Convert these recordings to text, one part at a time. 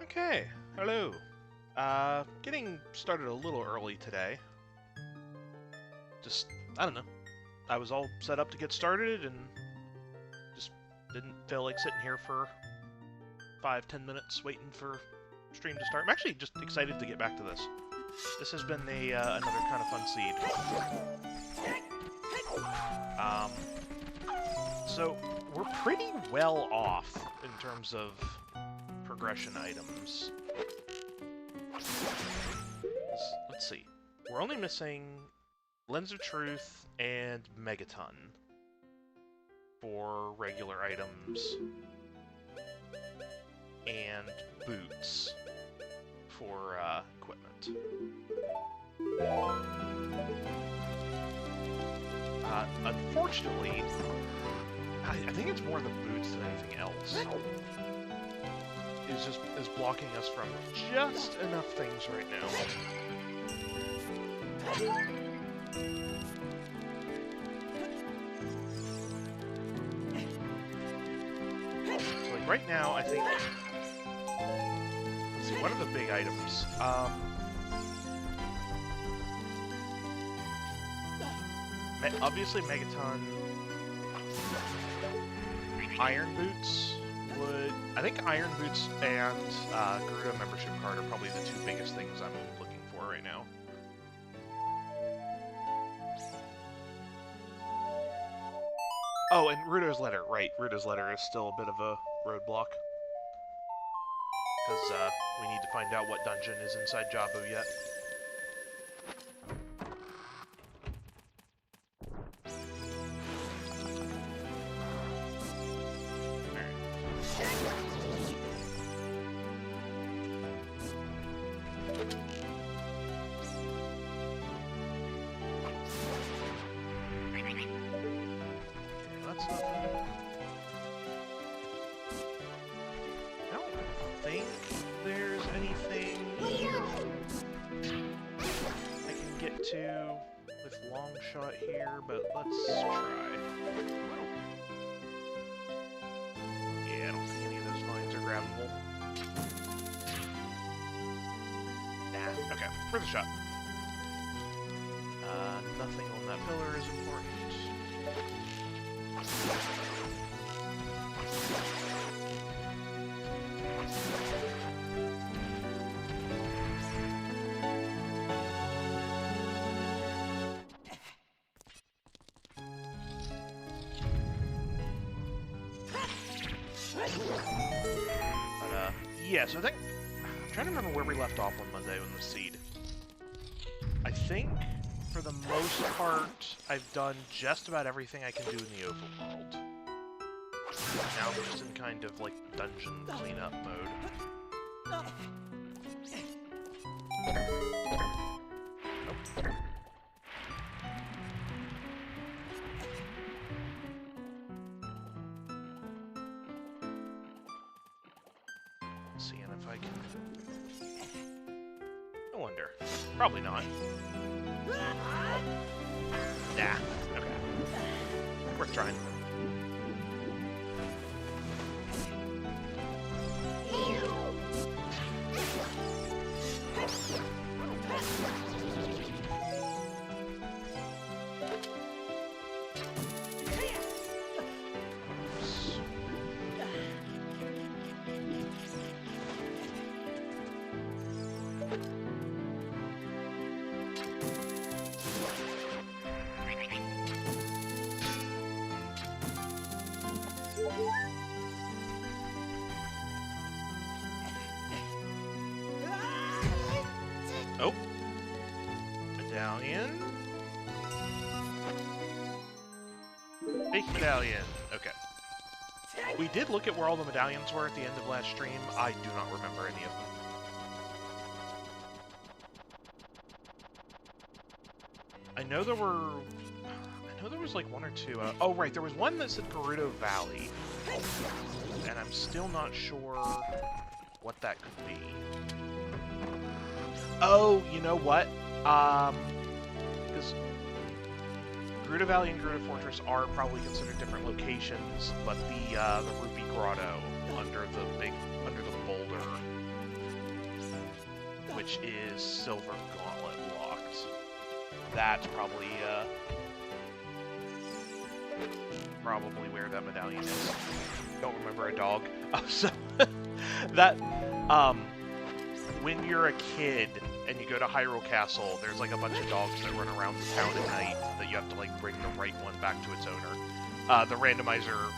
Okay, hello. Getting started a little early today. Just, I don't know. I was all set up to get started and just didn't feel like sitting here for 5-10 minutes waiting for stream to start. I'm actually just excited to get back to this. This has been another kind of fun seed. So we're pretty well off in terms of progression items. Let's see. We're only missing Lens of Truth and Megaton for regular items, and Boots for equipment. Unfortunately, I think it's more the Boots than anything else. Is blocking us from just enough things right now. So like right now, I think. Let's see, what are the big items? Obviously, Megaton, Iron Boots. I think Iron Boots and Garuda membership card are probably the two biggest things I'm looking for right now. Oh, and Rudo's letter, right. Rudo's letter is still a bit of a roadblock. Because we need to find out what dungeon is inside Jabu yet. But let's try. Yeah, I don't think any of those vines are grabbable. Nah, okay, worth a shot. Nothing on that pillar is important. Yeah, so I think, I'm trying to remember where we left off on Monday with the seed. I think, for the most part, I've done just about everything I can do in the overworld. Now I'm just in kind of, like, dungeon cleanup mode. Nope. Seeing if I can... I wonder. Probably not. Nah. Okay. Worth trying. Oh. Medallion. Fake medallion. Okay. We did look at where all the medallions were at the end of last stream. I do not remember any of them. I know there was like one or two. Oh, right. There was one that said Gerudo Valley. And I'm still not sure what that could be. Oh, you know what? Because Gerudo Valley and Gerudo Fortress are probably considered different locations, but the Rupee Grotto under the boulder which is Silver Gauntlet locked. That's probably where that medallion is. Don't remember a dog. Oh, so that when you're a kid and you go to Hyrule Castle, there's like a bunch of dogs that run around the town at night that you have to like bring the right one back to its owner. The randomizer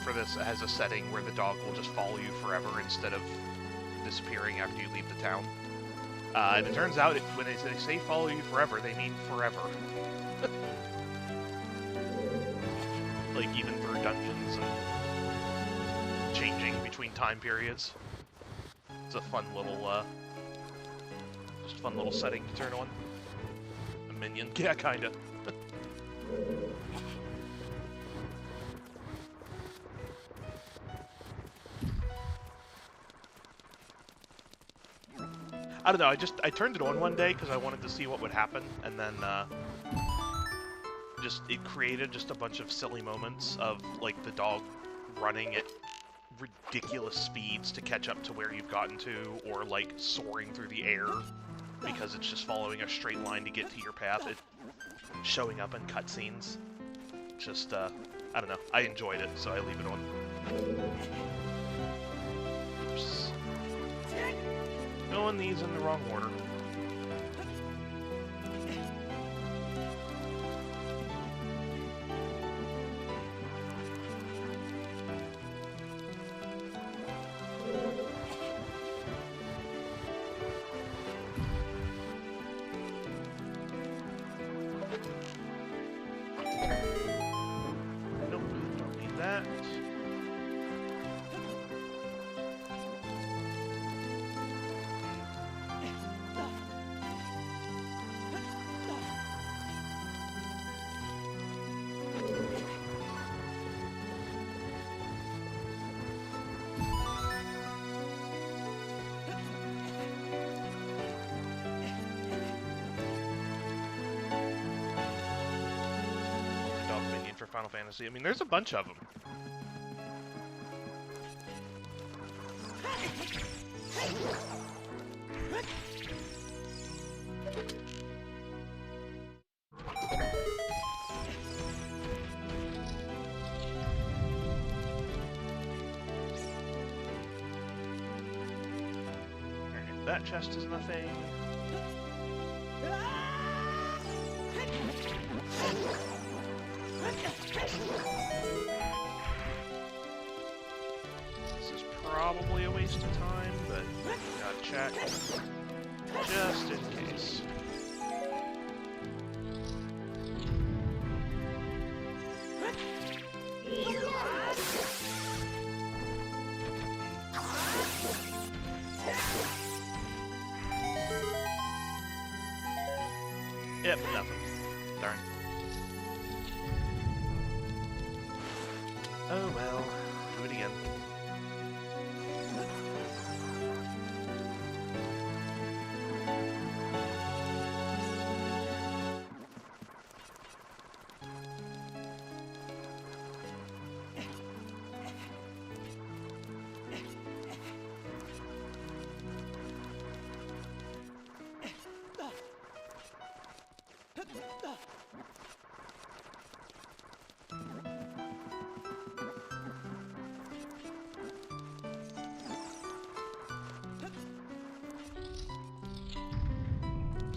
for this has a setting where the dog will just follow you forever instead of disappearing after you leave the town. And it turns out when they say follow you forever, they mean forever. Like even through dungeons and changing between time periods. It's a fun little, just a fun little setting to turn on. A minion, yeah, kinda. I don't know, I turned it on one day because I wanted to see what would happen, and then, it created just a bunch of silly moments of, like, the dog running at ridiculous speeds to catch up to where you've gotten to, or, like, soaring through the air because it's just following a straight line to get to your path. It showing up in cutscenes. Just, I don't know, I enjoyed it, so I leave it on. Oops. Going these in the wrong order. Nope, don't need that. For Final Fantasy. I mean, there's a bunch of them. Alright, that chest is nothing. This is probably a waste of time, but gotta check just in case. Yep, nothing. Darn. Oh well, do it again.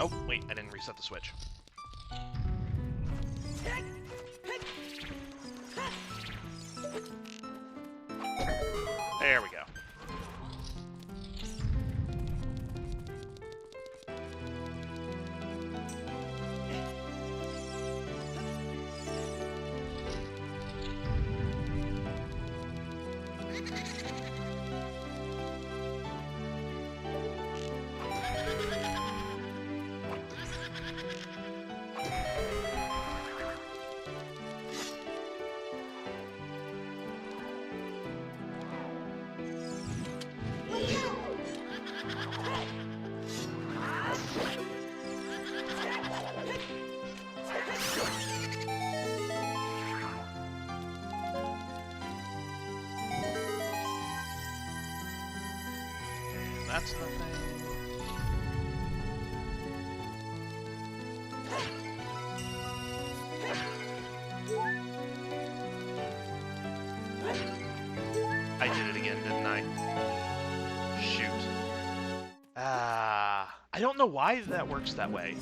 Oh, wait, I didn't reset the switch. There we go. That's nothing. I? Shoot. I don't know why that works that way.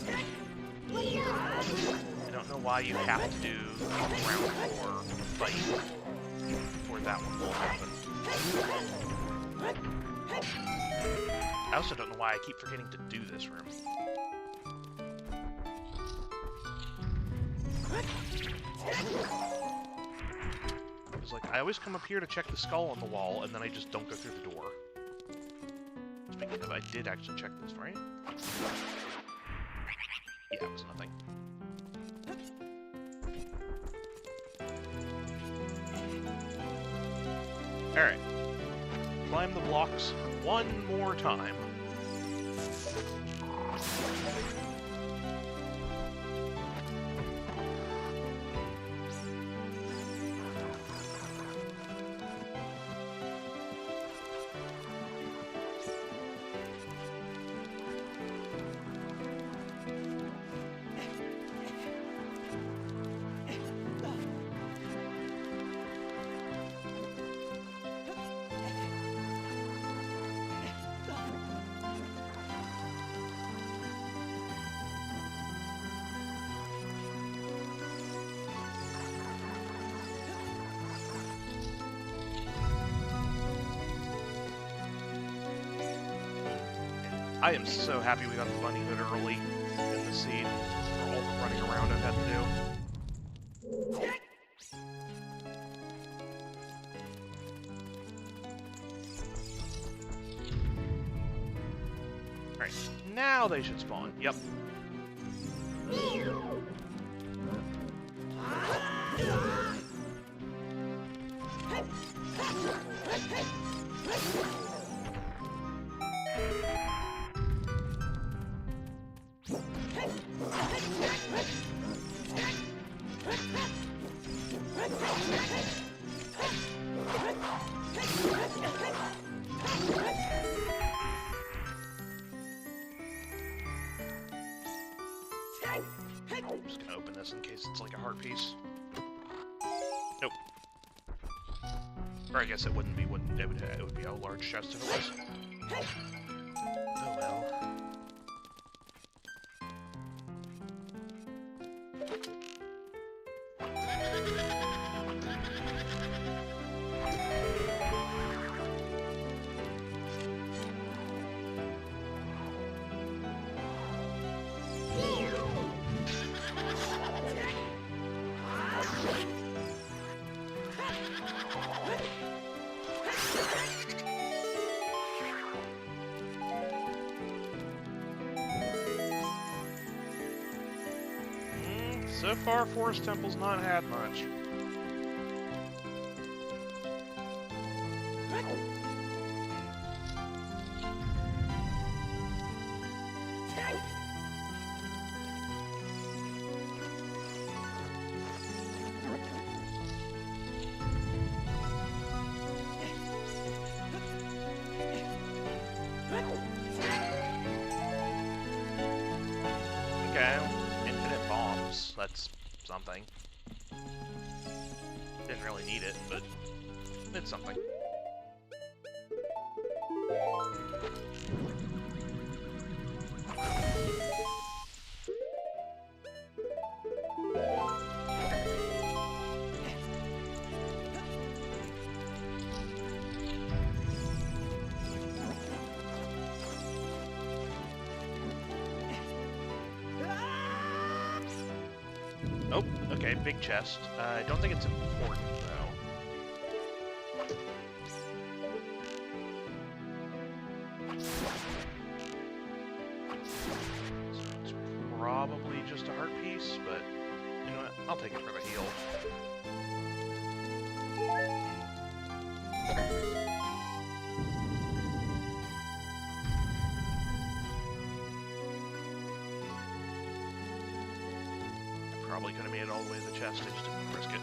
I don't know why you have to do round 4 fight before that one will happen. I also don't know why I keep forgetting to do this room. It's like, I always come up here to check the skull on the wall, and then I just don't go through the door. Speaking of, I did actually check this, right? Yeah, it was nothing. Alright. Climb the blocks one more time. I am so happy we got the bunny hood early in the seed for all the running around I've had to do. Alright, now they should spawn. Yep. I'm just gonna open this in case it's like a heart piece. Nope. Or I guess it wouldn't be. It would be a large chest if it was. Oh well. So far, Forest Temple's not had much. Okay, infinite bombs. That's something. Didn't really need it, but it's something. Oh, okay, big chest. I don't think it's important, though. So it's probably just a heart piece, but you know what? I'll take it for the heal. Probably could have made it all the way to the chest, I just didn't risk it.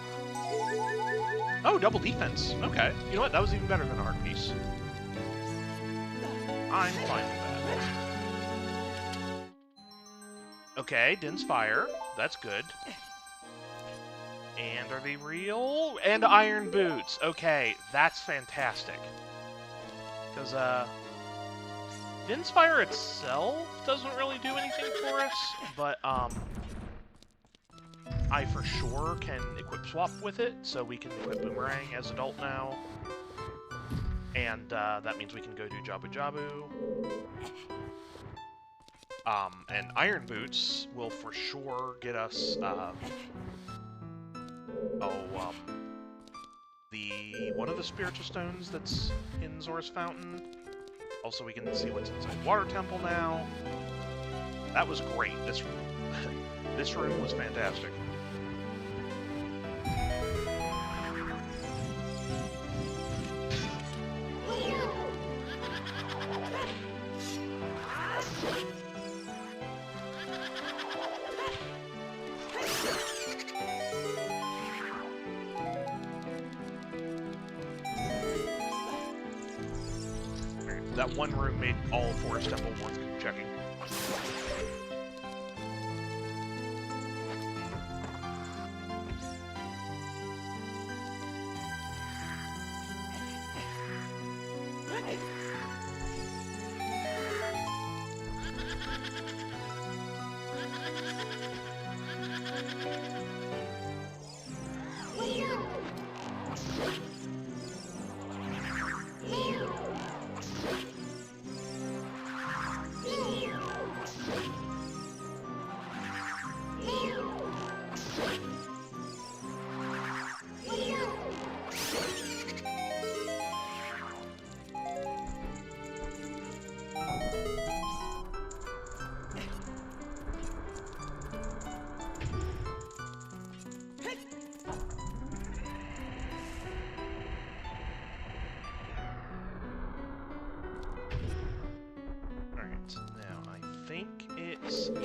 Oh, double defense. Okay. You know what? That was even better than a heart piece. I'm fine with that. Okay, Din's fire. That's good. And are they real? And iron boots. Okay, that's fantastic. Because, Vinspire itself doesn't really do anything for us, but, I for sure can equip swap with it, so we can equip Boomerang as adult now. And, that means we can go do Jabu Jabu. And Iron Boots will for sure get us, one of the spiritual stones that's in Zora's Fountain. Also, we can see what's inside Water Temple now. That was great. This room was fantastic. That one room made all Forest Temple worth checking.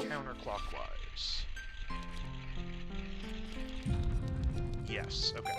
Counterclockwise. Yes, okay.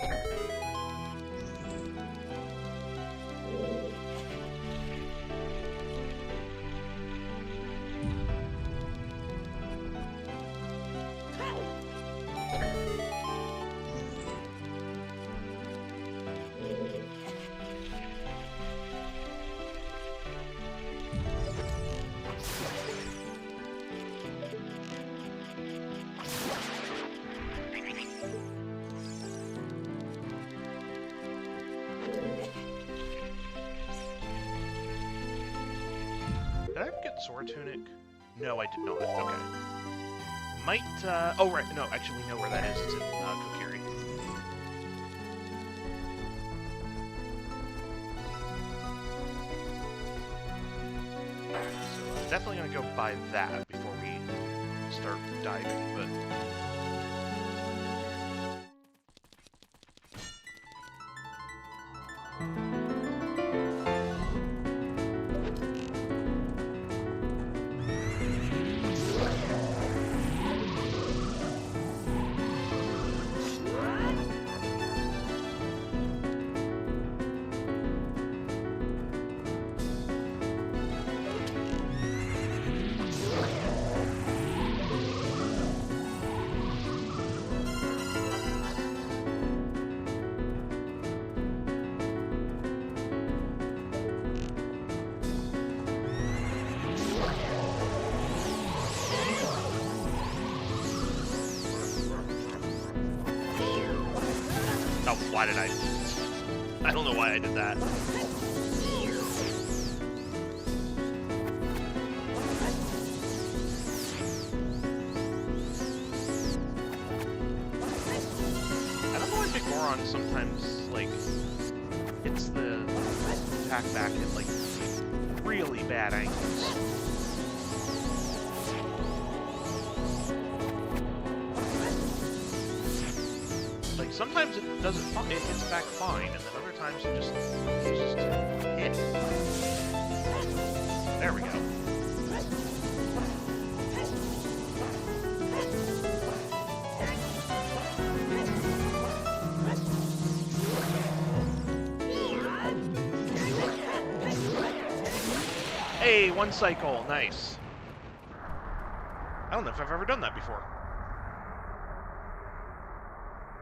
Did I get Sora Tunic? No, I did not. Okay. Might, oh, right. No, actually, we know where that is. It's in, Kokiri. So, I'm definitely gonna go buy that before we start diving, but... Why did I don't know why I did that. I don't know why Big Goron sometimes, like, hits the attack back at, like, really bad angles. Sometimes it does it hits back fine, and then other times it just refuses to hit. There we go. Hey, one cycle, nice. I don't know if I've ever done that before.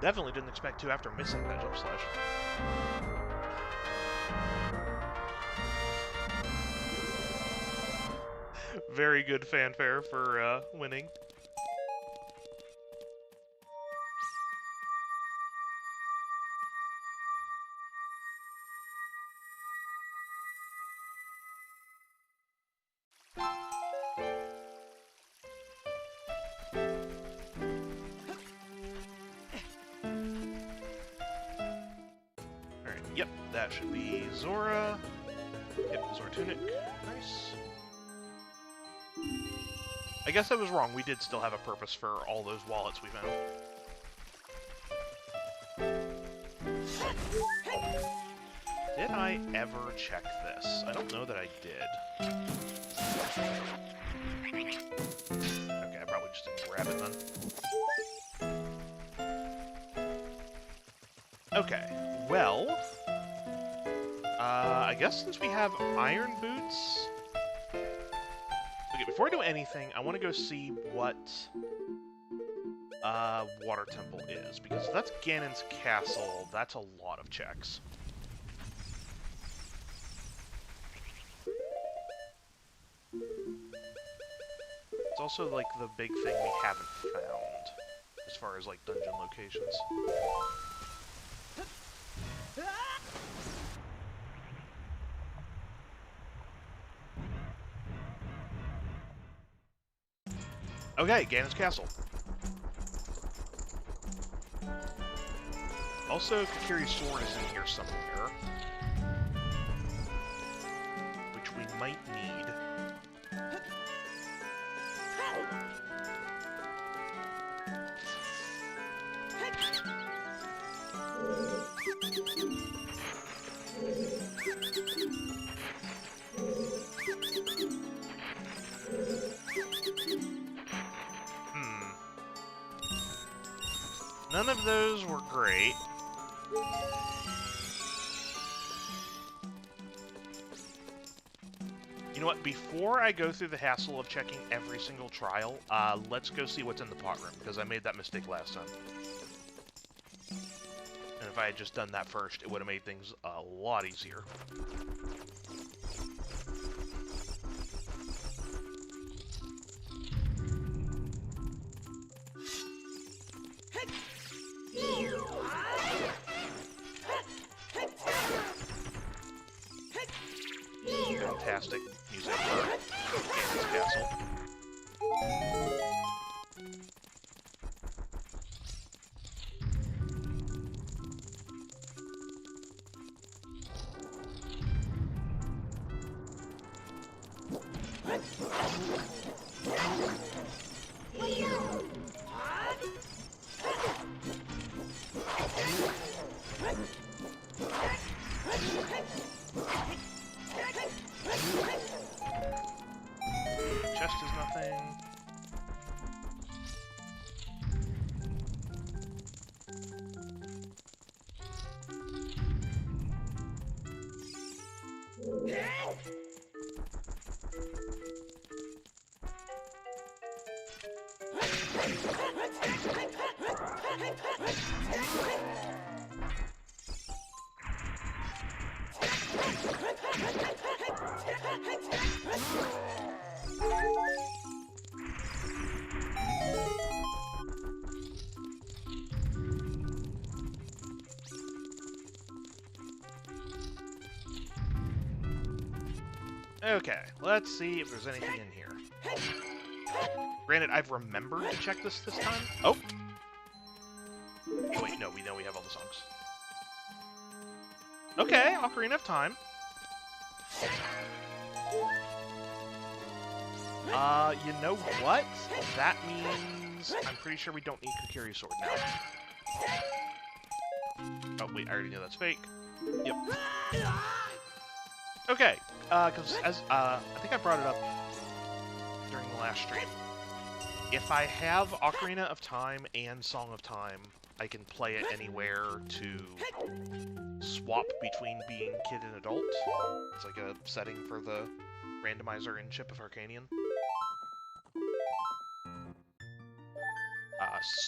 Definitely didn't expect to after missing that jump slash. Very good fanfare for winning. Alright, yep, that should be Zora. Yep, Zora Tunic. Nice. I guess I was wrong. We did still have a purpose for all those wallets we found. Did I ever check this? I don't know that I did. Okay, I probably just didn't grab it then. Okay, well... I guess since we have iron boots... Okay, before I do anything, I want to go see what Water Temple is, because if that's Ganon's castle, that's a lot of checks. It's also, like, the big thing we haven't found, as far as, like, dungeon locations. Okay, Ganon's castle. Also, Kakiri's sword is in here somewhere, which we might need. None of those were great. You know what? Before I go through the hassle of checking every single trial, let's go see what's in the pot room, because I made that mistake last time. And if I had just done that first, it would have made things a lot easier. Fantastic music for Ganon's castle. Chest is nothing. Okay, let's see if there's anything in here. Granted, I've remembered to check this time. Oh! Wait, no, we know we have all the songs. Okay, Ocarina of Time. You know what? That means I'm pretty sure we don't need Kakiri's sword now. Oh, wait, I already know that's fake. Yep. Okay, because as, I think I brought it up during the last stream. If I have Ocarina of Time and Song of Time, I can play it anywhere to swap between being kid and adult. It's like a setting for the randomizer in Chip of Arcanian.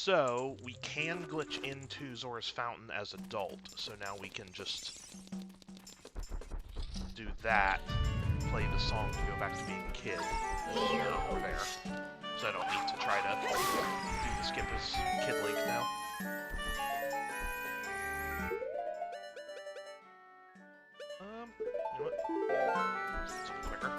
So, we can glitch into Zora's Fountain as adult, so now we can just do that play the song to go back to being a kid. And we're there. So I don't need to try to do the skip as Kid Link now. You know what? It's quicker.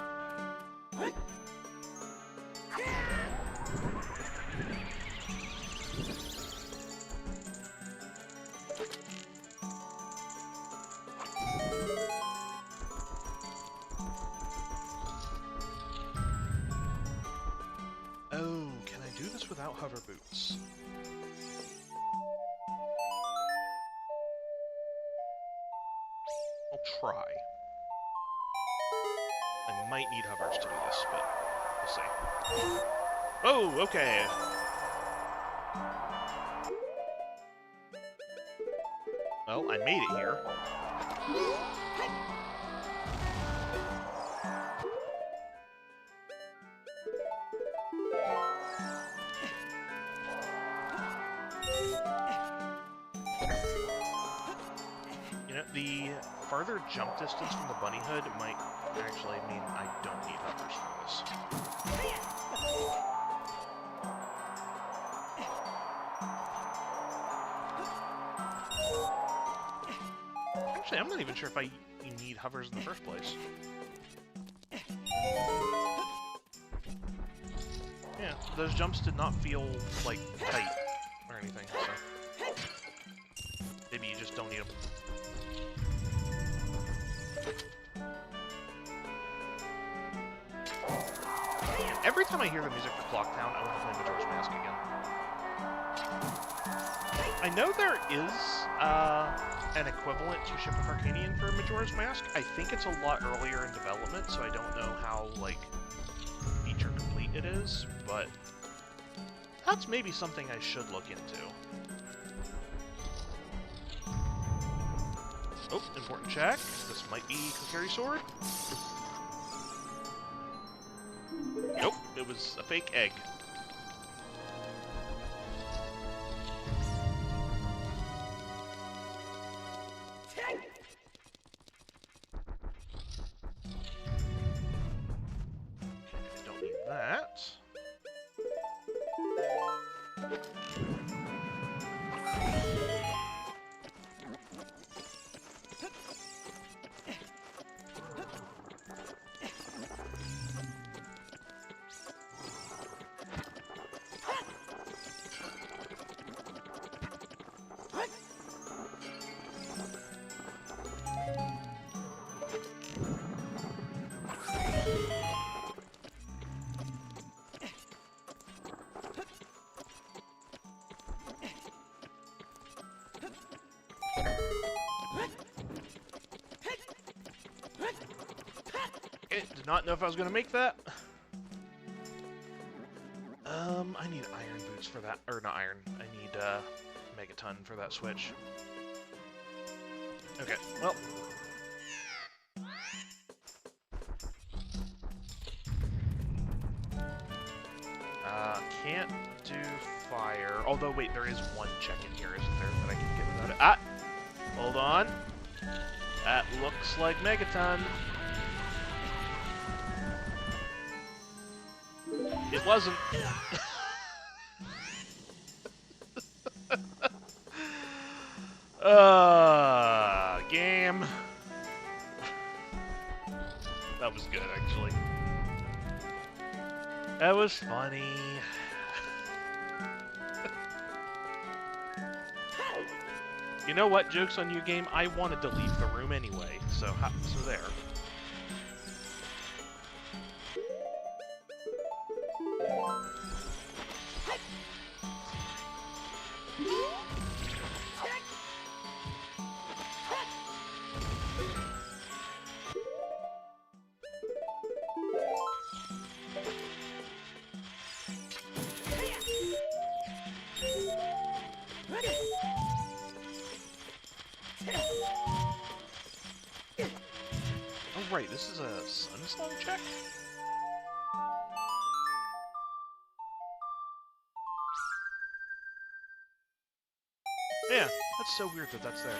Oh, can I do this without hover boots? I'll try. I might need hovers to do this, but we'll see. Oh, okay. Well, I made it here. You know, the farther jump distance from the bunny hood might actually mean I don't need hovers for this. Actually, I'm not even sure if you need hovers in the first place. Yeah, those jumps did not feel, like, tight or anything, so... Maybe you just don't need them. Every time I hear the music for Clock Town, I want to play Majora's Mask again. I know there is an equivalent to Ship of Arcanian for Majora's Mask. I think it's a lot earlier in development, so I don't know how, like, feature complete it is, but that's maybe something I should look into. Oh, important check. This might be Kokiri Sword. Nope, it was a fake egg. Don't need that. Did not know if I was going to make that. I need iron boots for that. Or not iron. I need, megaton for that switch. Okay, well. Can't do fire. Although, wait, there is one check in here, isn't there, that I can get without it? Ah! Hold on. That looks like megaton. It wasn't. Game. That was good, actually. That was funny. You know what? Joke's on you, game. I wanted to leave the room anyway, so there. Oh, right, this is a Sunsong check? Yeah, that's so weird that that's there.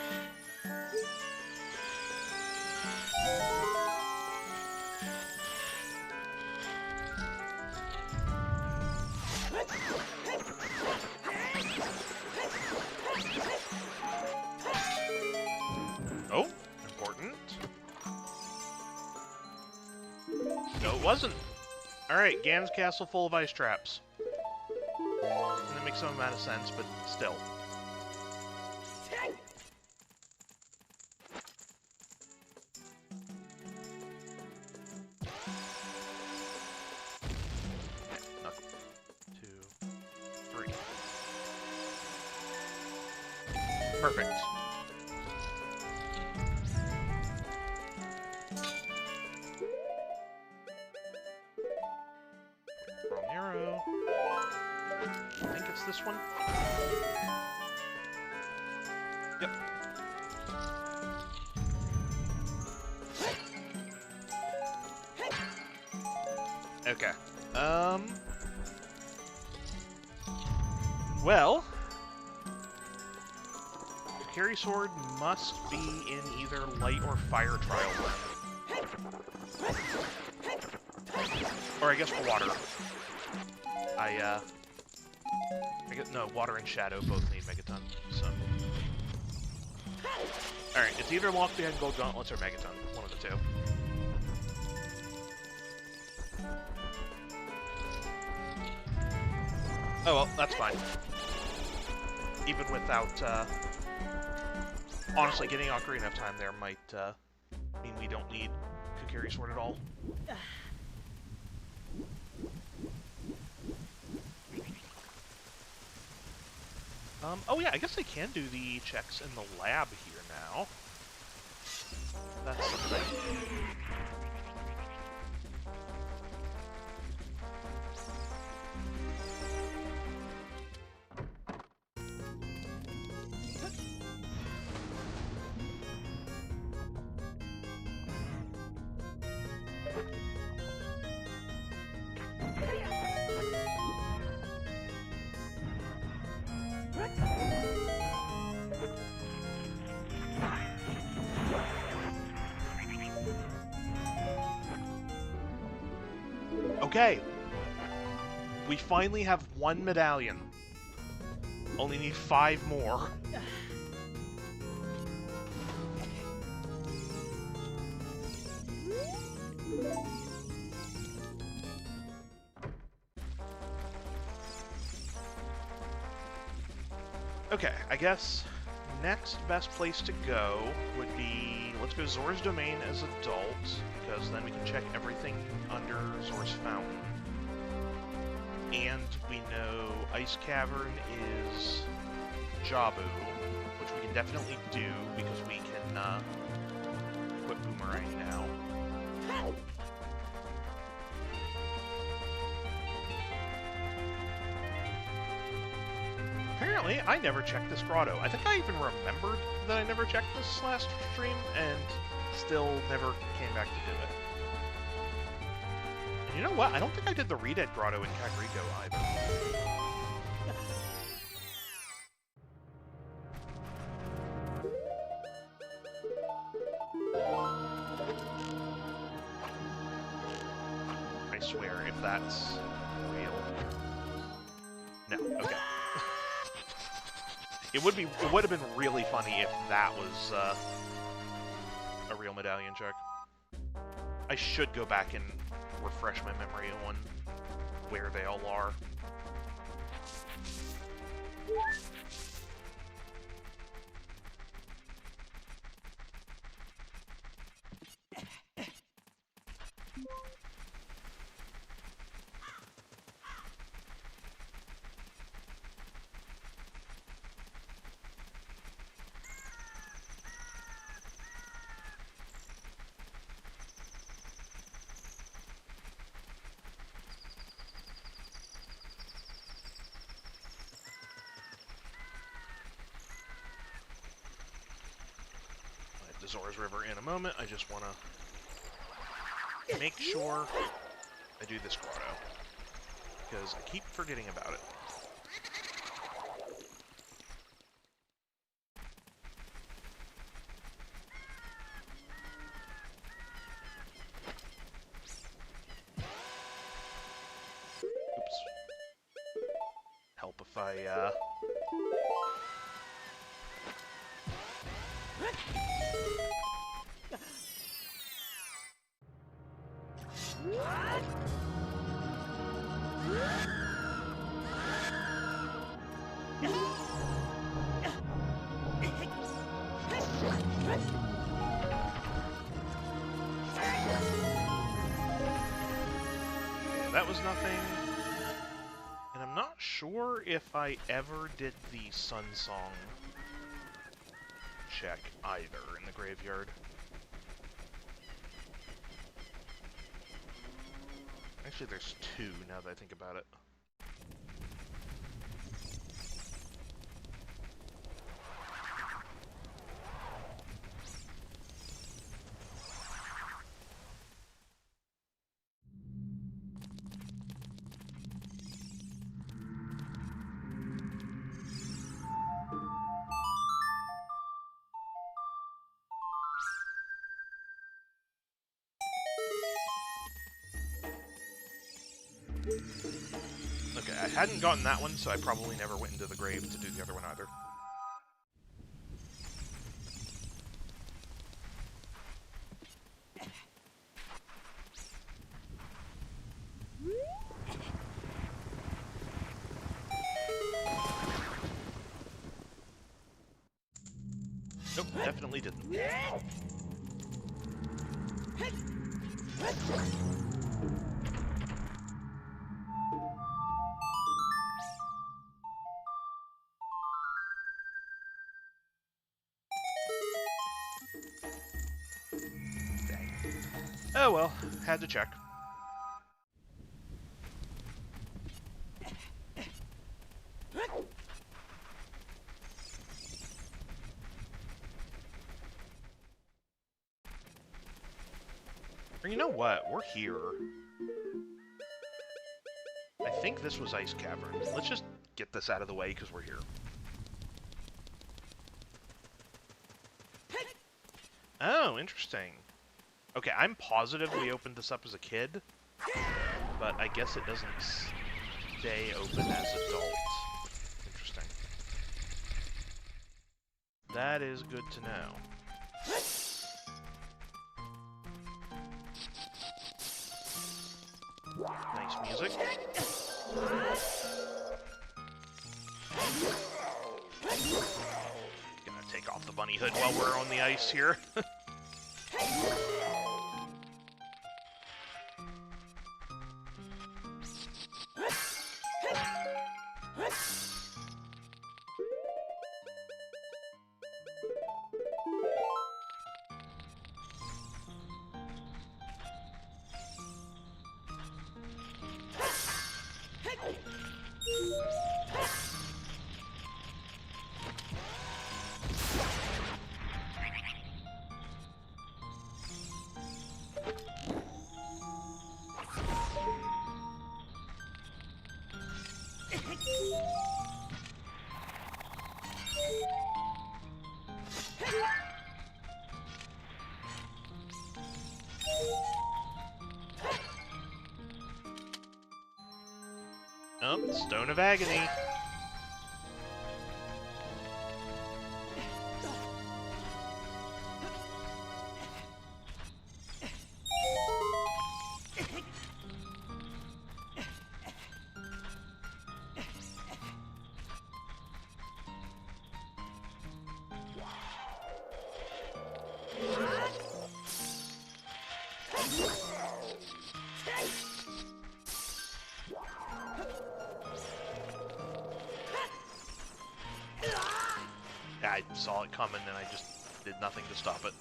wasn't. Alright, Gan's castle full of ice traps. And that makes some amount of sense, but still. Perfect. Wrong arrow. I think it's this one. Yep. Okay. Well... Carry sword must be in either light or fire trial then. Or I guess water. I guess, no, water and shadow both need Megaton, so. Alright, it's either locked behind gold gauntlets or Megaton. One of the two. Oh well, that's fine. Even without, honestly, getting Ocarina of Time there might mean we don't need Kokiri Sword at all. Oh yeah, I guess I can do the checks in the lab here now. That's something. Okay. We finally have one medallion. Only need 5 more. Okay, I guess next best place to go would be, let's go Zora's Domain as adult, because then we can check everything under Zora's Fountain. And we know Ice Cavern is Jabu, which we can definitely do because we can equip Boomerang now. Apparently, I never checked this grotto. I think I even remembered that I never checked this last stream, and still never came back to do it. And you know what? I don't think I did the Redead Grotto in Kakariko either. I swear, if that's real. No, okay. It would have been really funny if that was a real medallion check. I should go back and refresh my memory on where they all are. Zora's River in a moment. I just want to make sure I do this grotto, because I keep forgetting about it. Oops. Help if I, That was nothing. And I'm not sure if I ever did the Sun Song check either in the graveyard. Actually, there's two now that I think about it. Okay, I hadn't gotten that one, so I probably never went into the grave to do the other one either. Nope, definitely didn't. Oh well, had to check. Or you know what? We're here. I think this was Ice Cavern. Let's just get this out of the way because we're here. Oh, interesting. Okay, I'm positive we opened this up as a kid, but I guess it doesn't stay open as adult. Interesting. That is good to know. Nice music. Gonna take off the bunny hood while we're on the ice here. Stone of Agony. I saw it coming and I just did nothing to stop it.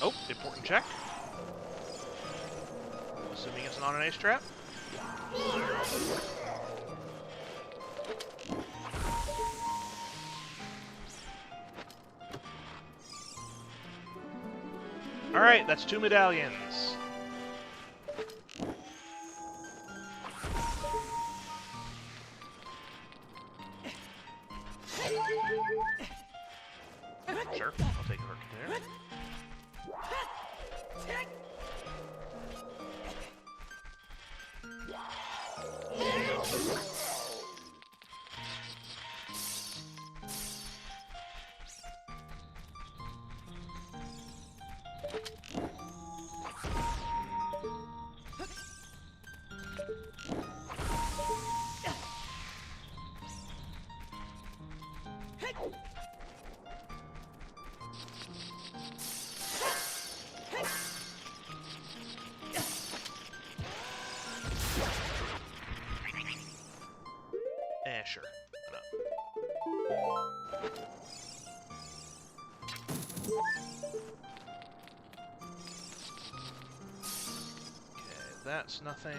Oh, important check. Assuming it's not an ice trap. Alright, that's 2 medallions. Sure, I'll take a look there. Sure. Okay, that's nothing.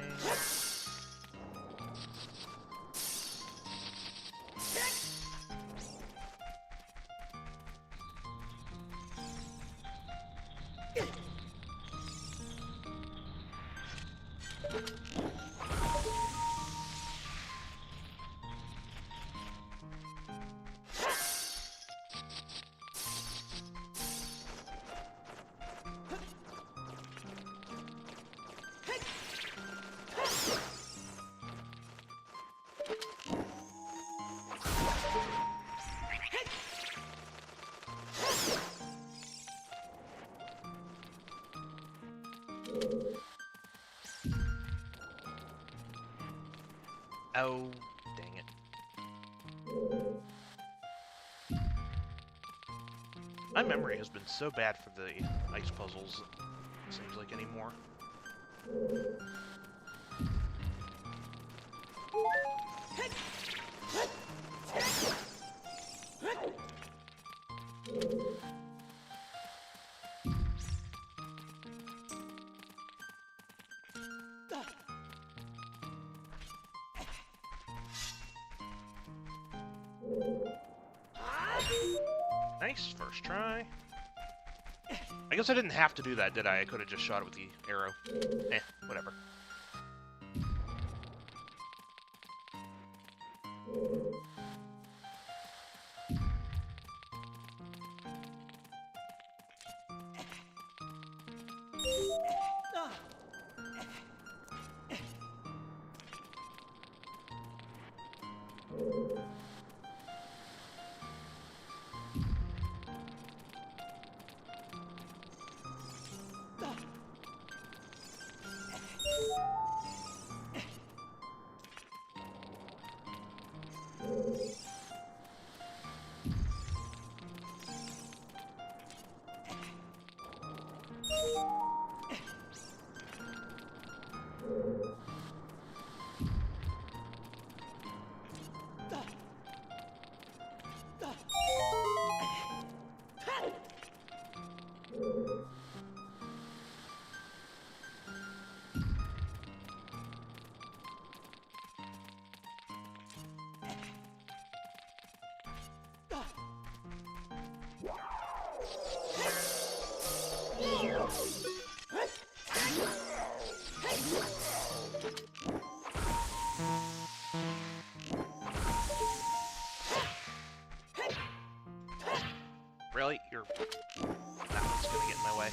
Oh, dang it. My memory has been so bad for the ice puzzles, it seems like anymore. Nice, first try. I guess I didn't have to do that, did I? I could have just shot it with the arrow. Whatever. Really? That one's gonna get in my way.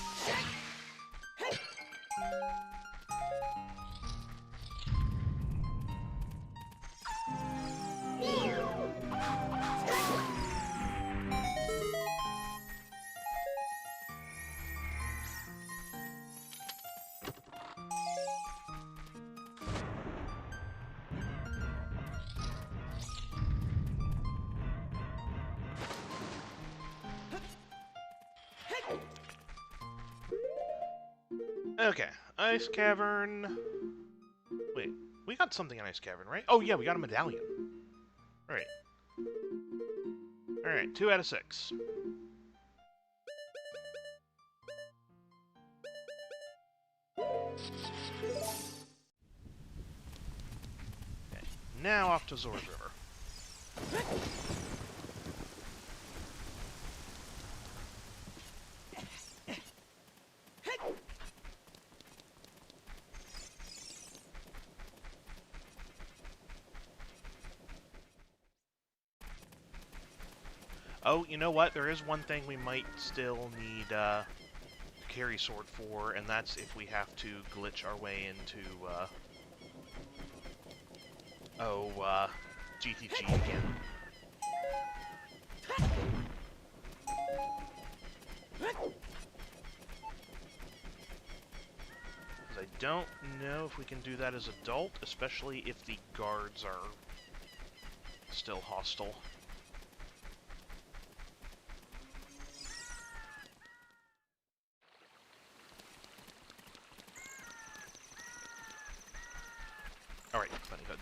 Okay, Ice Cavern. Wait, we got something in Ice Cavern, right? Oh yeah, we got a medallion. Alright. Alright, 2 out of 6. Okay, now off to Zora's River. Oh, you know what? There is one thing we might still need to carry sword for, and that's if we have to glitch our way into Oh, GTG again. I don't know if we can do that as adult, especially if the guards are still hostile. Alright, Bunny Hood.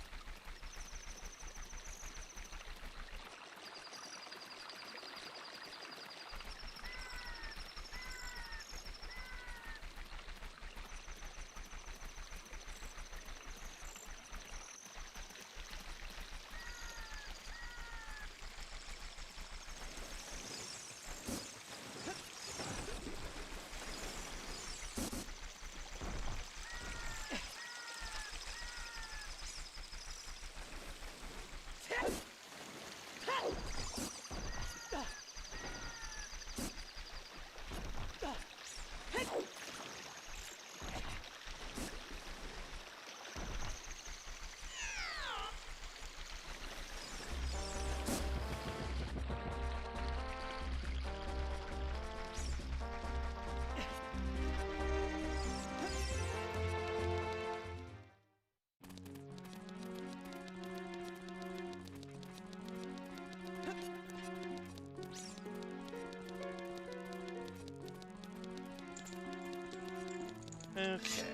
Okay.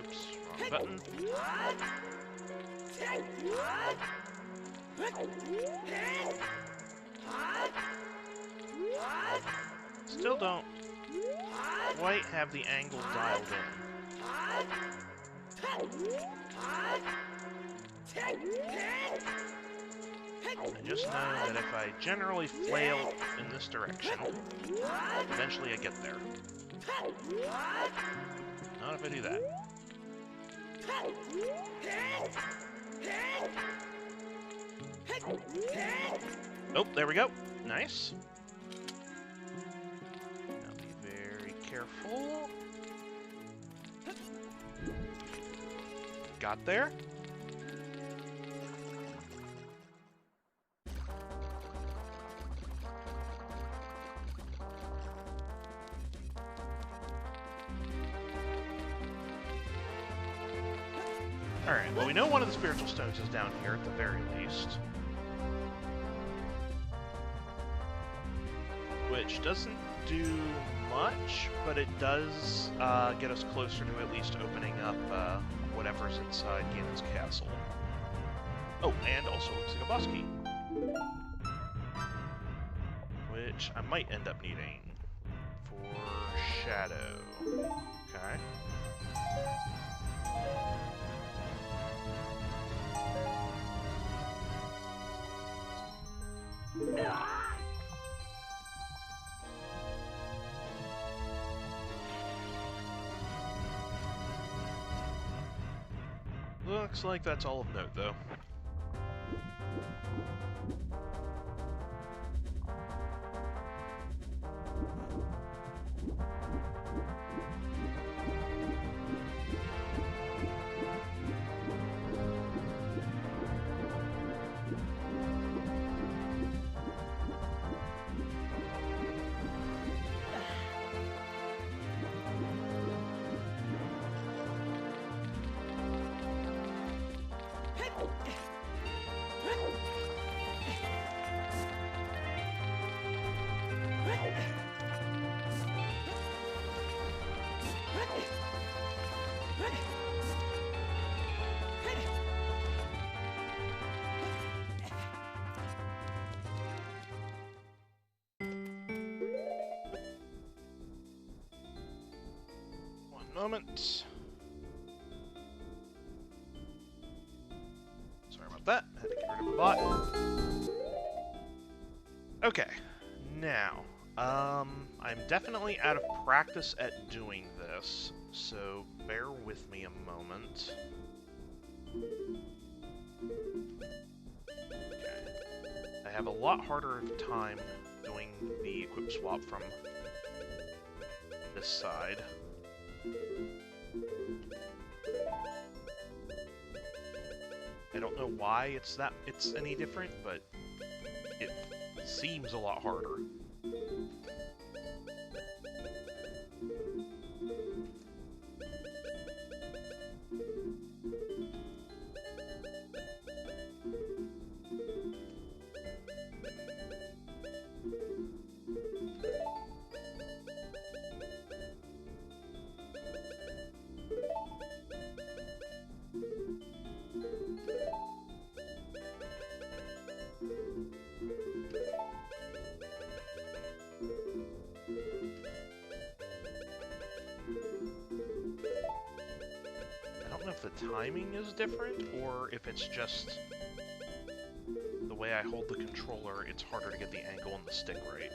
Oops, wrong button. Still don't quite have the angle dialed in. I just know that if I generally flail in this direction, eventually I get there. Not if I do that. Oh, there we go. Nice. Now be very careful. Got there. Alright, well we know one of the spiritual stones is down here at the very least. Which doesn't do much, but it does get us closer to at least opening up whatever's inside Ganon's castle. Oh, and also looks like a boss key. Which I might end up needing for Shadow. Okay. Looks like that's all of note, though. Moment. Sorry about that. Had to get rid of a bot. Okay. Now, I'm definitely out of practice at doing this, so bear with me a moment. Okay. I have a lot harder time doing the equip swap from this side. I don't know why it's any different, but it seems a lot harder. The timing is different, or if it's just the way I hold the controller, it's harder to get the angle and the stick right.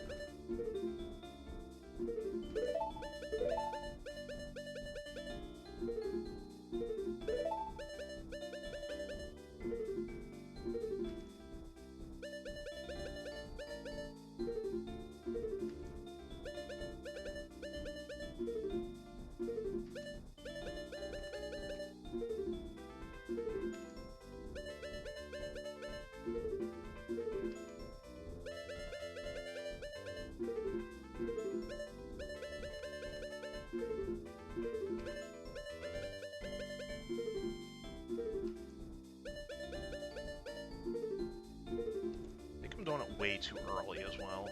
Way too early as well.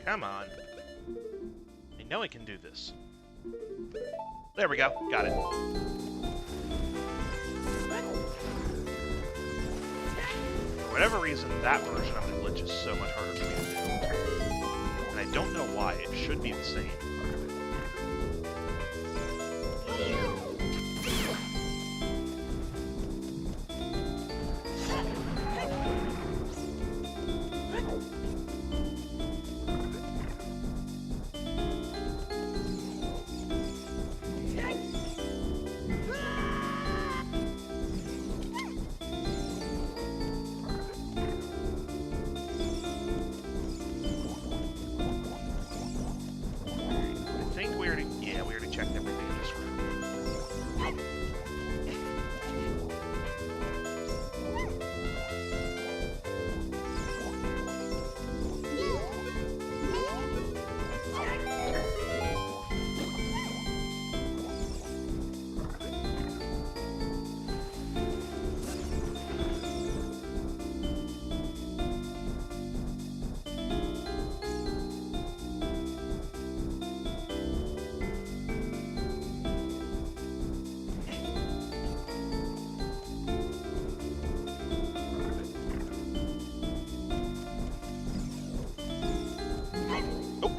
Come on. I know I can do this. There we go. Got it. For whatever reason, that version of the glitch is so much harder for me to do. And I don't know why. It should be the same.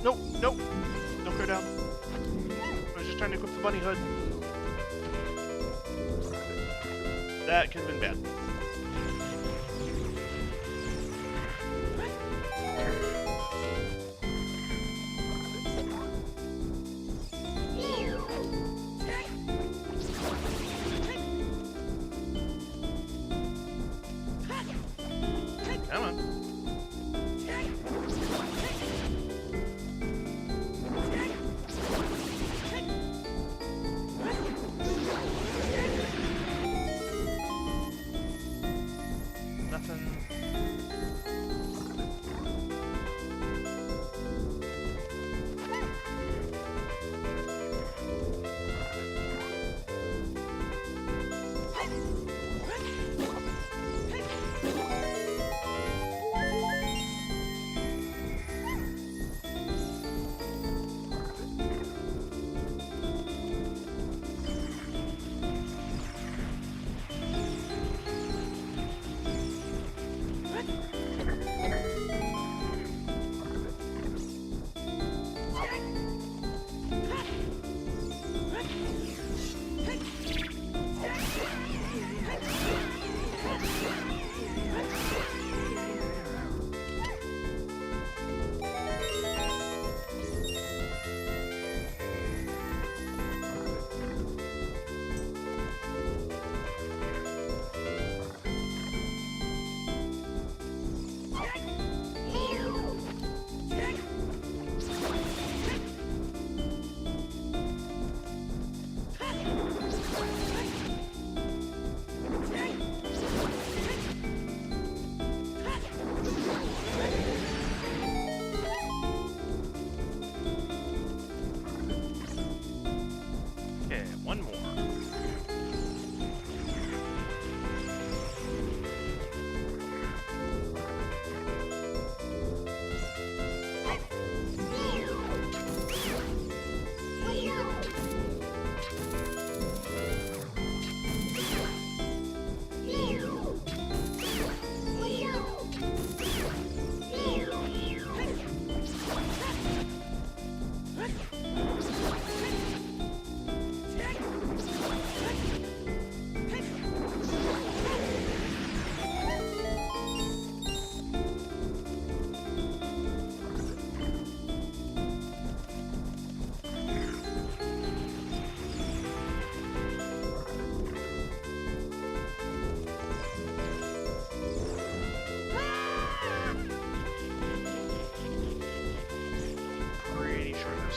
Nope, nope. Don't go down. I was just trying to equip the bunny hood. That could have been bad. Come on.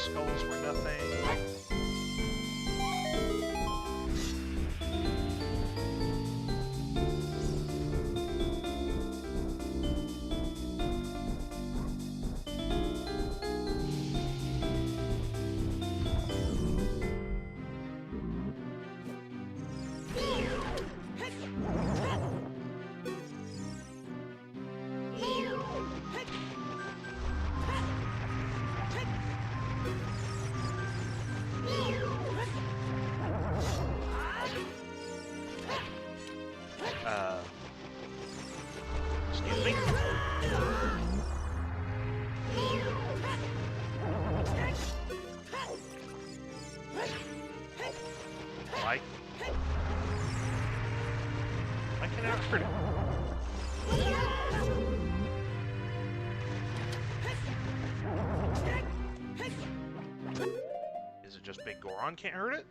skulls were nothing. Excuse me. Why? Why can I not hurt him? Is it just Big Goron can't hurt it?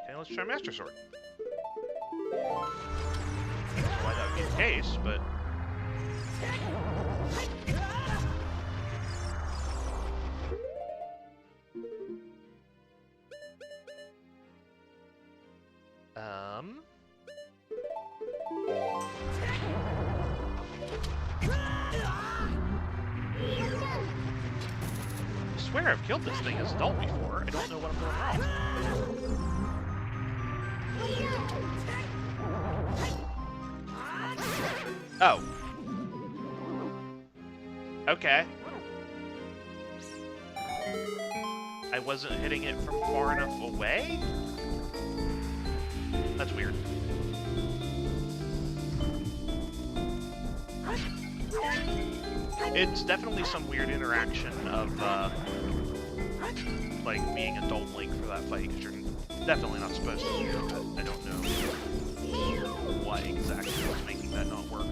Okay, let's try Master Sword. I don't know why that would be the case, but... I swear I've killed this thing as an adult before. I don't know what I'm doing wrong. Oh. Okay. I wasn't hitting it from far enough away? That's weird. It's definitely some weird interaction of, like, being adult Link for that fight, because you're definitely not supposed to do that. I don't know what exactly was making that not work.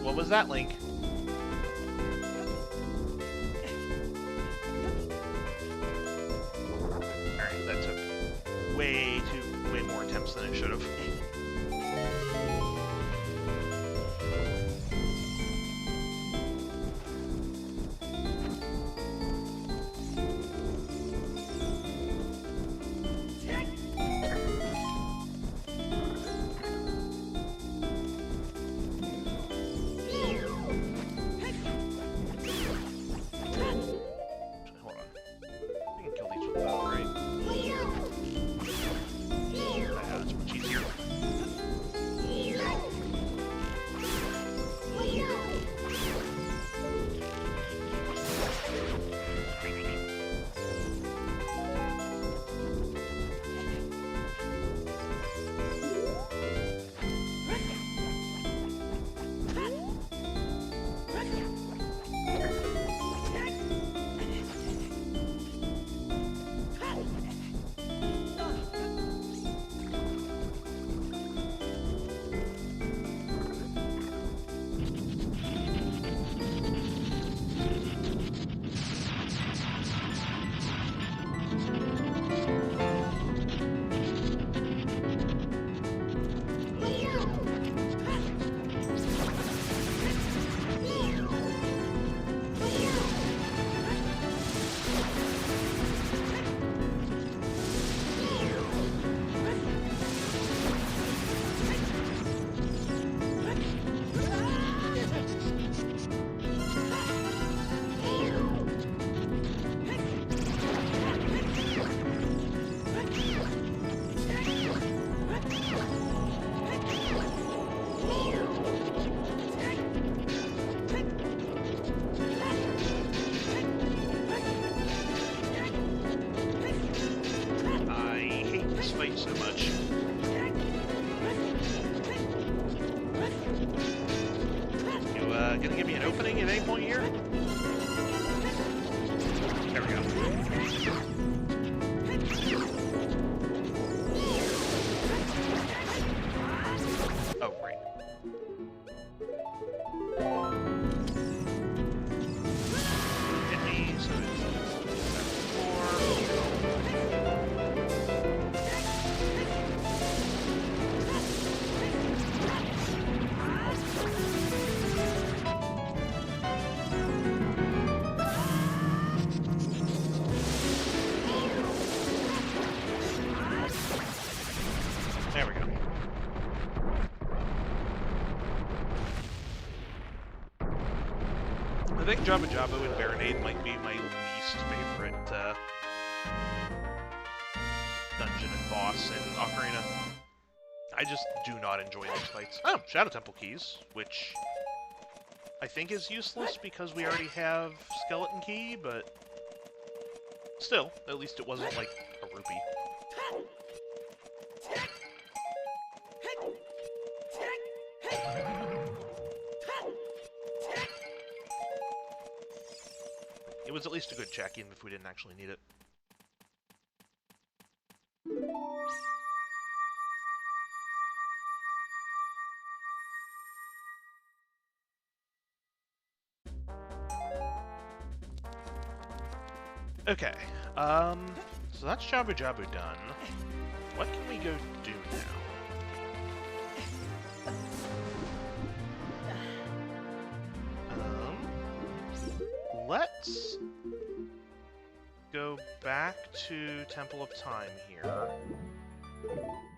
What was that, Link? Alright, that took way more attempts than it should have. you so much. You gonna give me an opening at any point here? There we go. Oh, great. Hit me, so it's 4. There we go. I think Jabba Jabba and Baronade might be my least favorite dungeon and boss in Ocarina. I just do not enjoy these fights. Oh, Shadow Temple keys, which I think is useless because we already have Skeleton Key, but still, at least it wasn't like a rupee. It was at least a good check, even if we didn't actually need it. Okay, so that's Jabu Jabu done. What can we go do now? Let's go back to Temple of Time here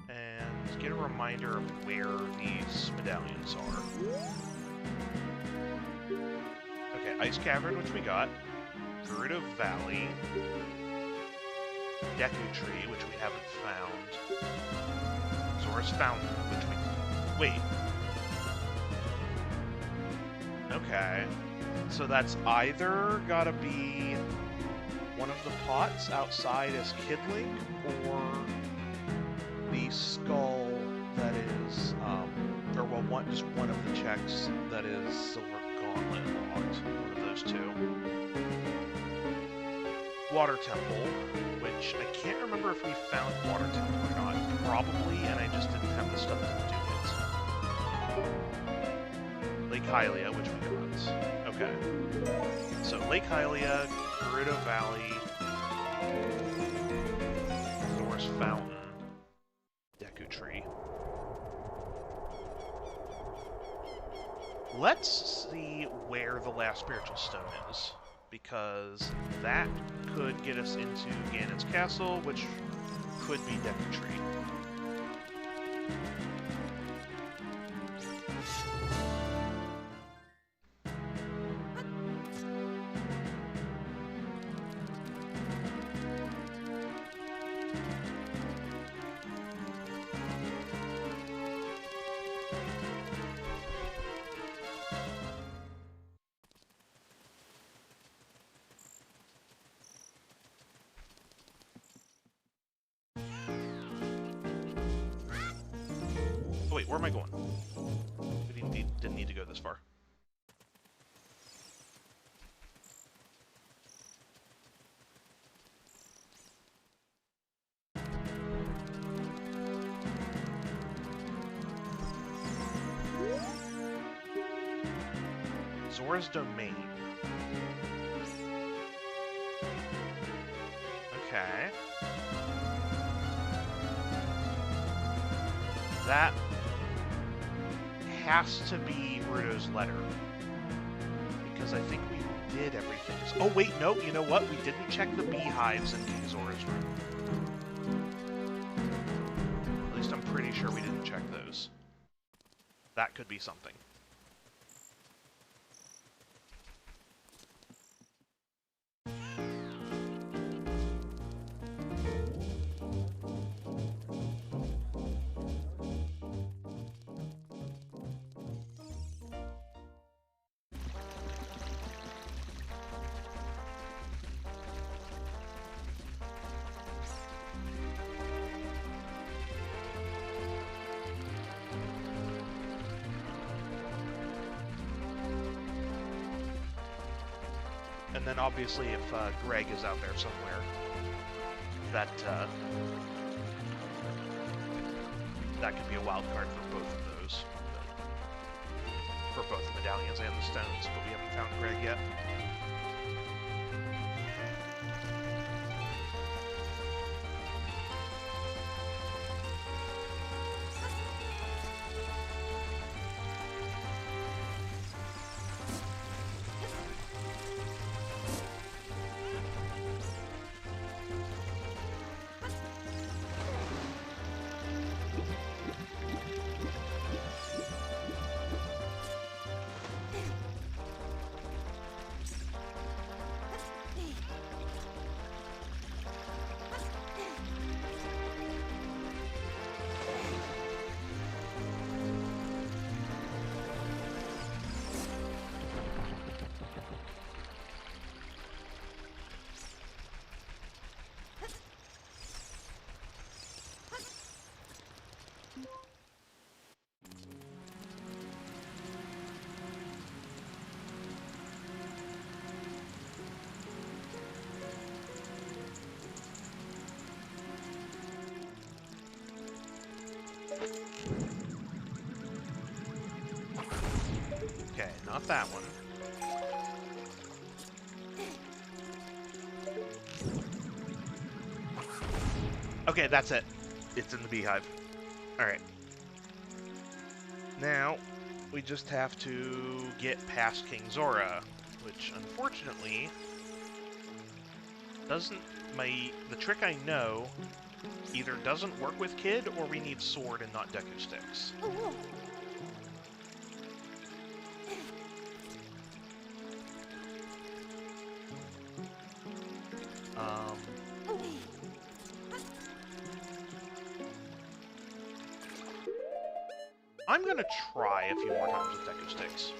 and get a reminder of where these medallions are. Okay, Ice Cavern, which we got. Gerudo Valley. Deku Tree, which we haven't found. Zora's Fountain, which we... Wait. Okay. So that's either gotta be one of the pots outside as Kidling, or the skull that is, or well, just one of the checks that is Silver Gauntlet locked. One of those two. Water Temple, which I can't remember if we found Water Temple or not. Probably, and I just didn't have the stuff to do it. Lake Hylia, which we got. Okay. So Lake Hylia, Gerudo Valley, Zora's Fountain, Deku Tree. Let's see where the last spiritual stone is, because that could get us into Ganon's castle, which could be Deku Tree. Oh wait, where am I going? We didn't need to go this far. Zora's Domain. Okay. That has to be Gerudo's letter, because I think we did everything. Oh wait, no, you know what? We didn't check the beehives in King Zora's room. At least I'm pretty sure we didn't check those. That could be something. And then obviously if Greg is out there somewhere, that that could be a wild card for both of those. For both the medallions and the stones, but we haven't found Greg yet. Okay, not that one. Okay, that's it. It's in the beehive. Alright. Now, we just have to get past King Zora, which unfortunately doesn't... the trick I know either doesn't work with Kid, or we need sword and not Deku sticks. I'm gonna try a few more times with Deku sticks.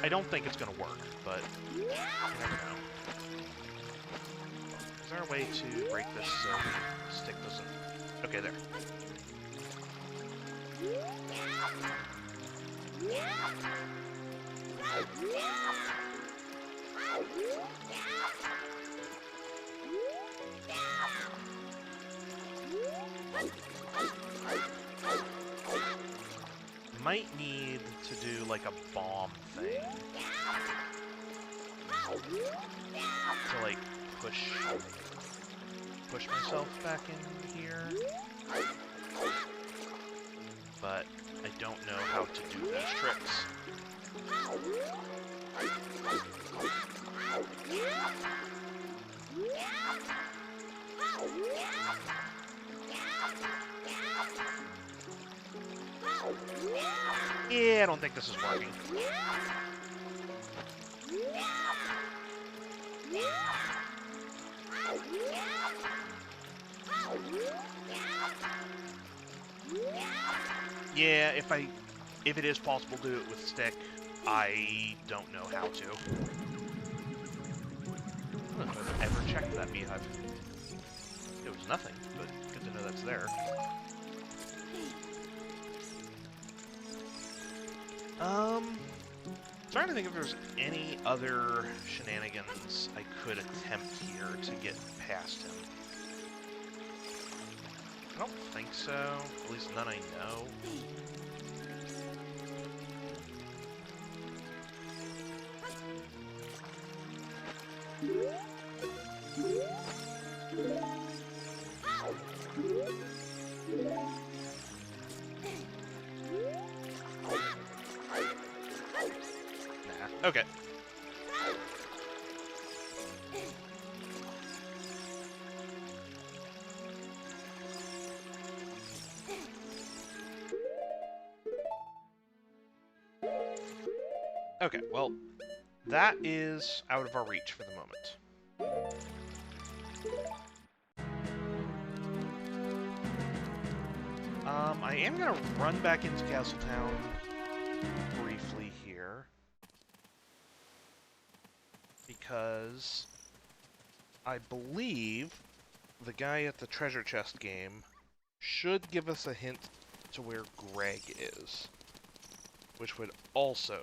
I don't think it's gonna work, but you never know. Is there a way to break this so the stick doesn't... Okay, there. Might need to do like a bomb thing to like push myself back in here, but I don't know how to do those tricks. Yeah, I don't think this is working. Yeah, if it is possible to do it with stick, I don't know how to. I don't know if I've ever checked that beehive. It was nothing, but good to know that's there. Trying to think if there's any other shenanigans I could attempt here to get past him. I don't think so. At least none I know. Nah. Okay. Okay, well, that is out of our reach for the moment. I am going to run back into Castletown briefly here, because I believe the guy at the treasure chest game should give us a hint to where Greg is, which would also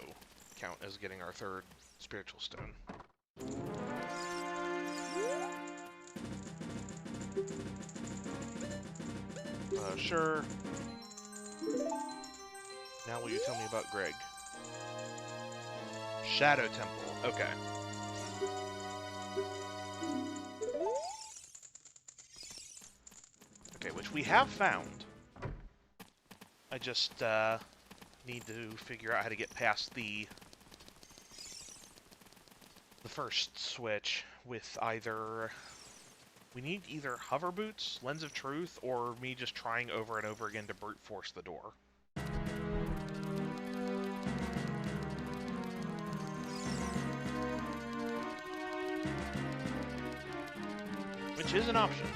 count as getting our third Spiritual stone. Sure. Now will you tell me about Greg? Shadow Temple. Okay. Okay, which we have found. I just need to figure out how to get past the first switch with either... We need either hover boots, lens of truth, or me just trying over and over again to brute force the door. Which is an option.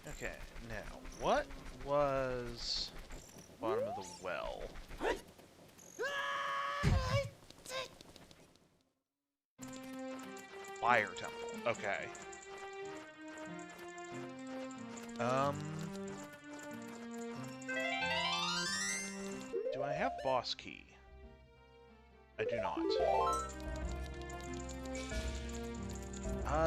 Okay, now, what was the bottom of the well? Fire Temple, okay. Do I have boss key? I do not.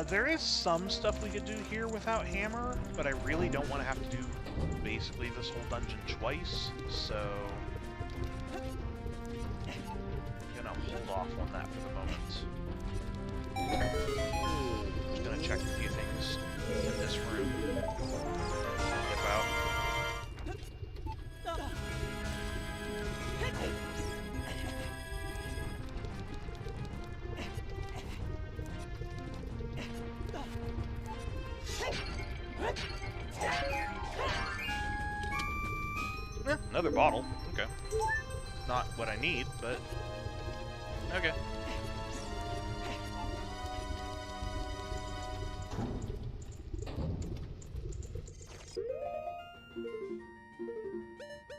There is some stuff we could do here without hammer, but I really don't want to have to do basically this whole dungeon twice, so... I'm gonna hold off on that for the moment. Just gonna check a few things in this room. About. Another bottle. Okay. Not what I need, but... Okay.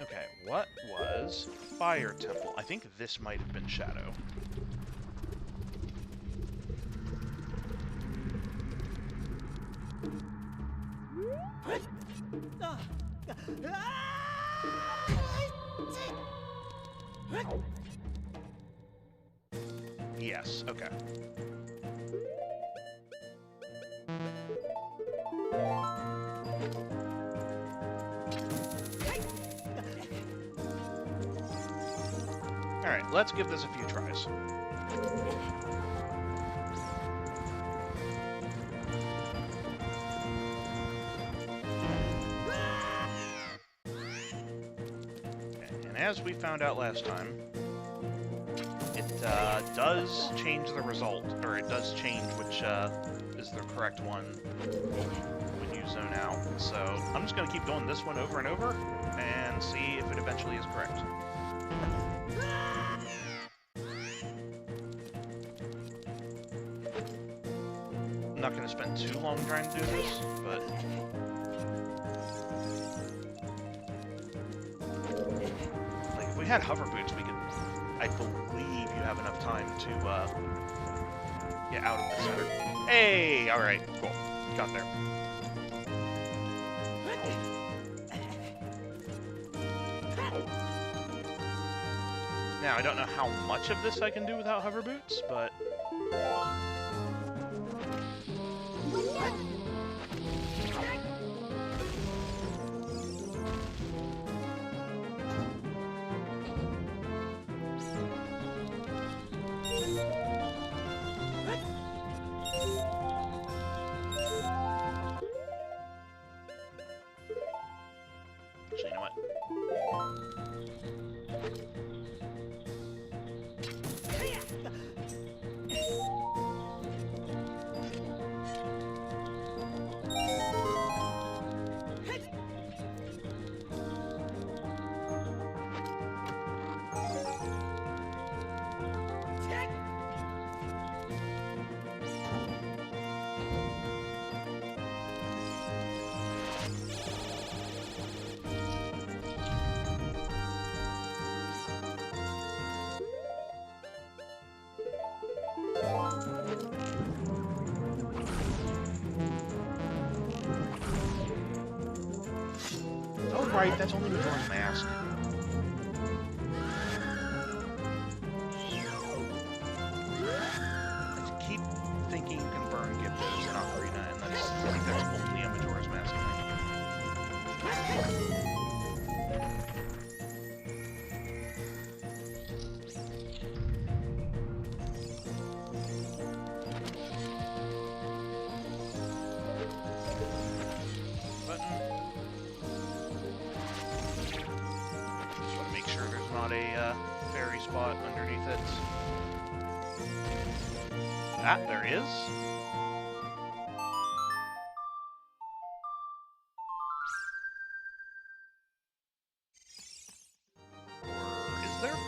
Okay, what was Fire Temple? I think this might have been Shadow. Yes, okay. Alright, let's give this a few tries. And as we found out last time, it does change the result, or it does change which is the correct one when you zone out. So I'm just going to keep doing this one over and over and see if it eventually is correct. I'm not going to spend too long trying to do this, but... Like, if we had hover boots, we could... I believe you have enough time to get out of the center. Hey! Alright, cool. Got there. Now, I don't know how much of this I can do without hover boots, but... Actually, you know what? right, that's only Majora's Mask. I keep thinking you can burn Gyptos in Ocarina, and I think that's only a Majora's Mask thing. Fairy spot underneath it. Ah, there is. Or is there?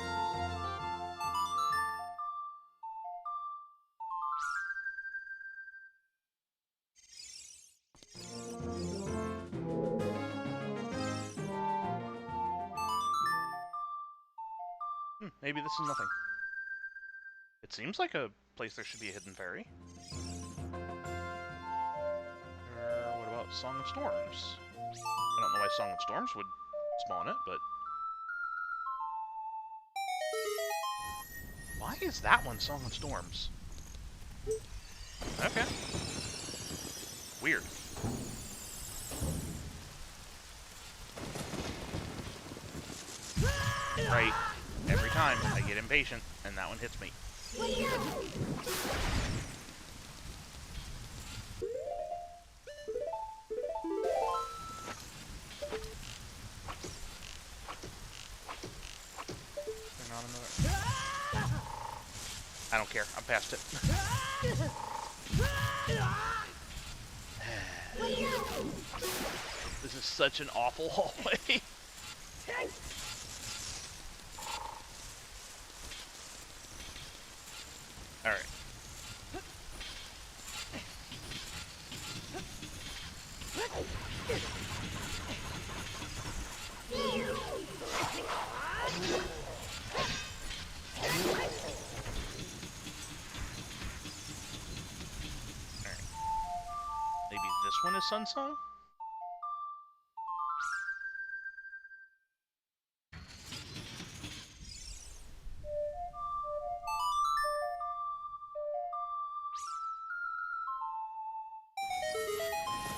Maybe this is nothing. It seems like a place there should be a hidden fairy. What about Song of Storms? I don't know why Song of Storms would spawn it, but... Why is that one Song of Storms? Okay. Weird. Right. Every time, I get impatient, and that one hits me. I don't care. I'm past it. This is such an awful hallway. Alright. Maybe this one is Sun Song?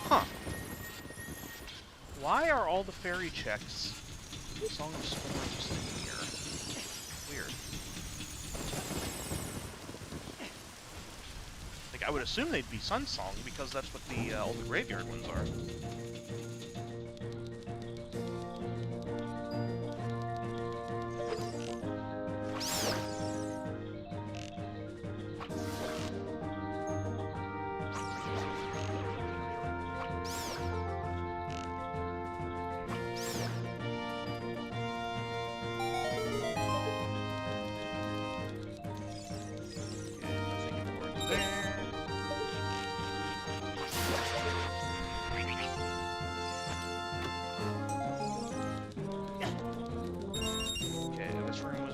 Huh. Why are all the fairy checks Song of Storms here? Weird. Like, I would assume they'd be Sun Song, because that's what the all the graveyard ones are.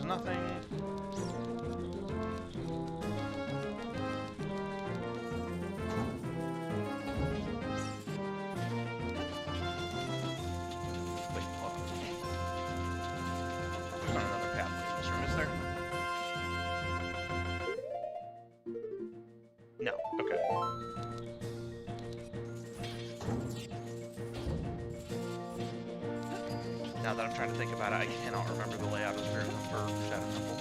Nothing. Wait, hold on. There's not another pathway in this room, is there? No. Okay. Now that I'm trying to think about it, I cannot remember the layout of Spirit or Shadow Temple.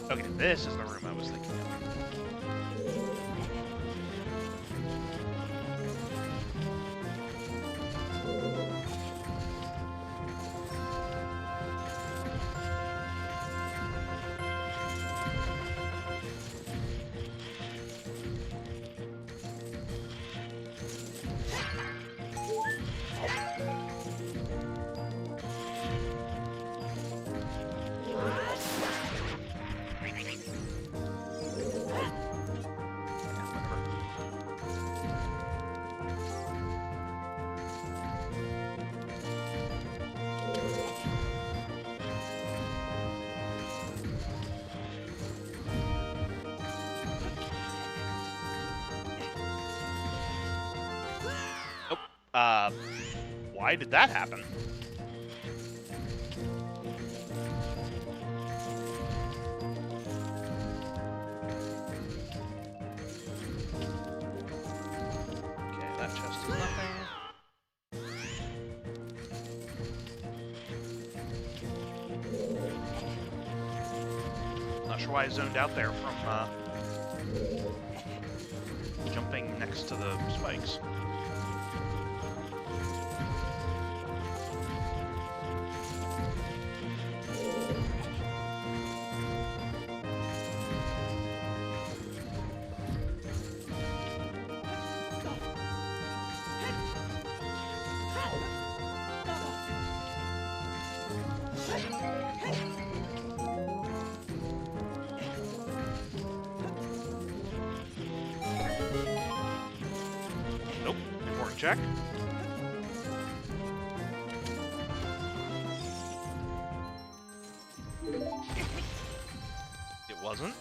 Okay, this is the room I was thinking of. Why did that happen? Okay, that chest is nothing. Not sure why I zoned out there from, jumping next to the spikes. Nope. Important check. It wasn't.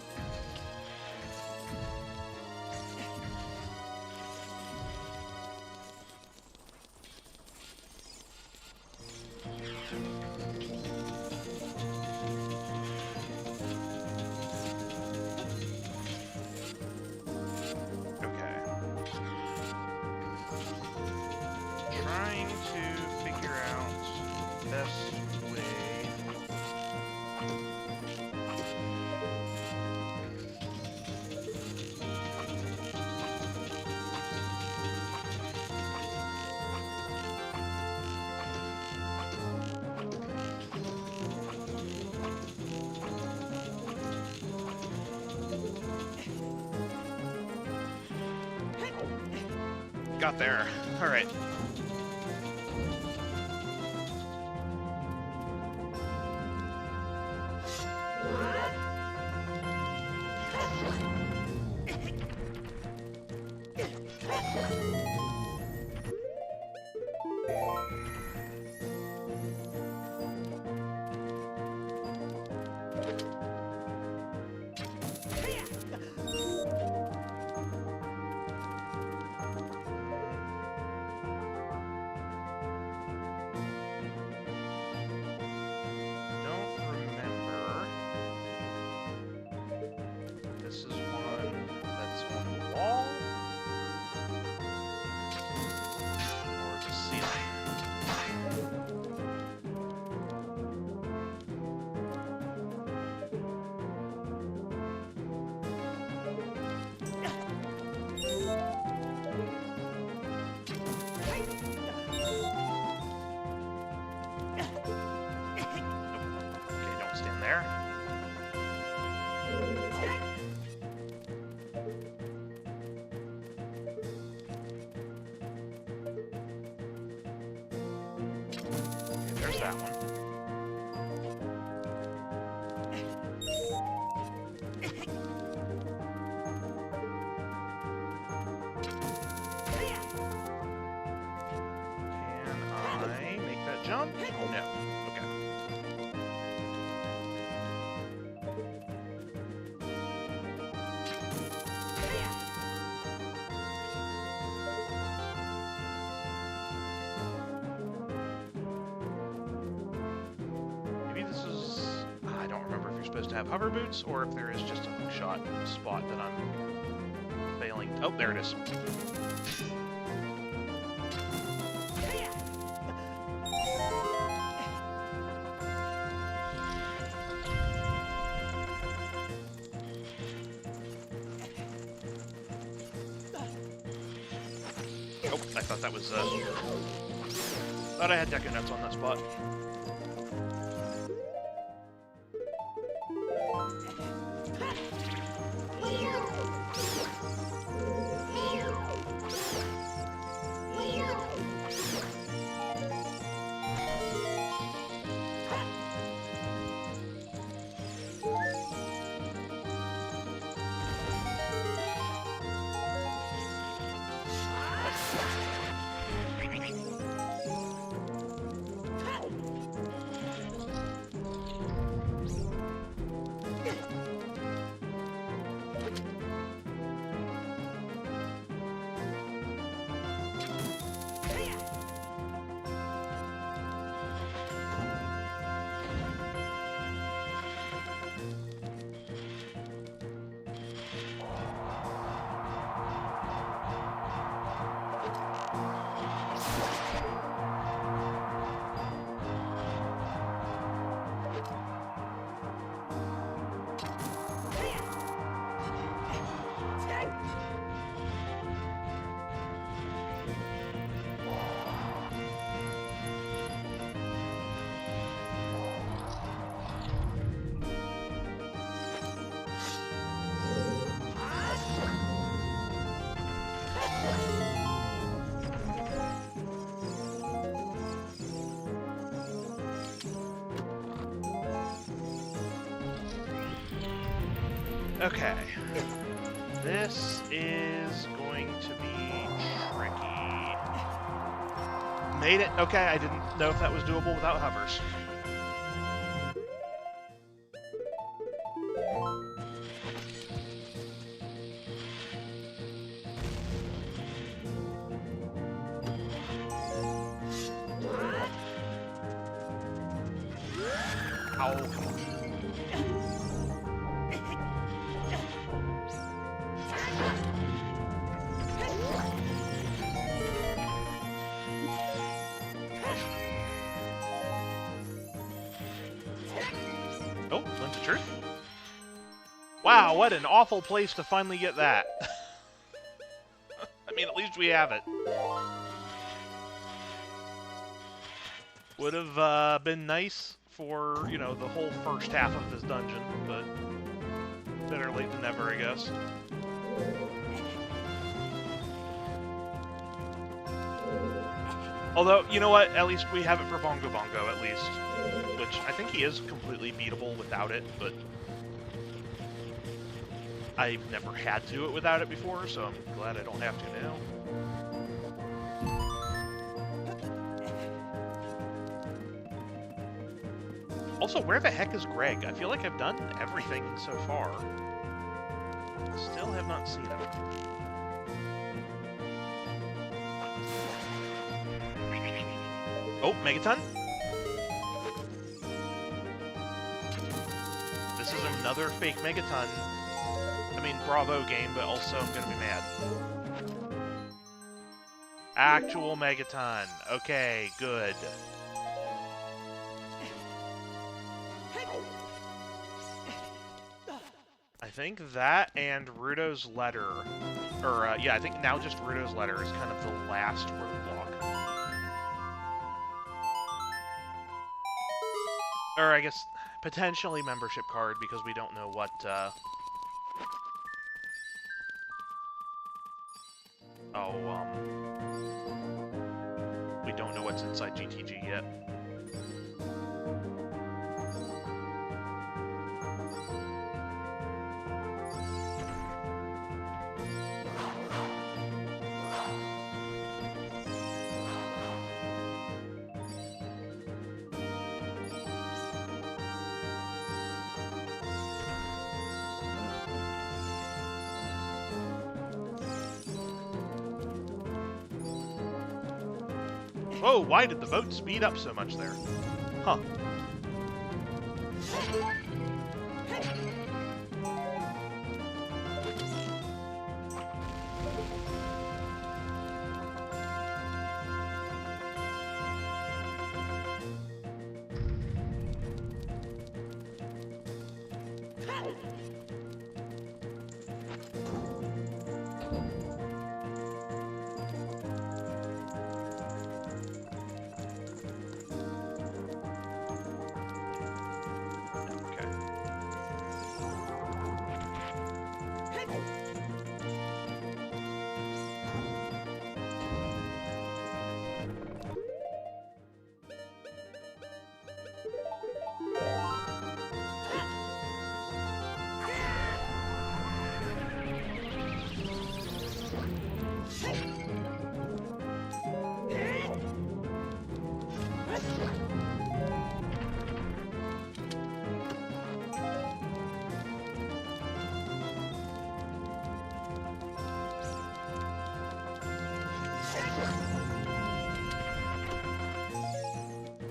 Trying to figure out the best way. Got there. All right. This is one that's on the wall. Or the ceiling. Okay, don't stand there. There's that one. Can I make that jump? Oh no. Okay. Supposed to have hover boots, or if there is just a hookshot spot that I'm failing. Oh, there it is. Oh, I thought that was, thought I had Deku Nuts on that spot. Okay. This is going to be tricky. Made it. Okay, I didn't know if that was doable without hovers. Ow. Oh, Lens of Truth. Wow, what an awful place to finally get that. I mean, at least we have it. Would have been nice for, you know, the whole first half of this dungeon, but better late than never, I guess. Although, you know what? At least we have it for Bongo Bongo, at least. Which, I think he is completely beatable without it, but I've never had to do it without it before, so I'm glad I don't have to now. Also, where the heck is Greg? I feel like I've done everything so far. Still have not seen him. Oh, Megaton? This is another fake Megaton. I mean, bravo game, but also I'm gonna be mad. Actual Megaton. Okay, good. I think that and Rudo's letter, or yeah, I think now just Rudo's letter is kind of the last roadblock. Or I guess potentially membership card, because we don't know what we don't know what's inside GTG yet. Whoa, why did the boat speed up so much there? Huh.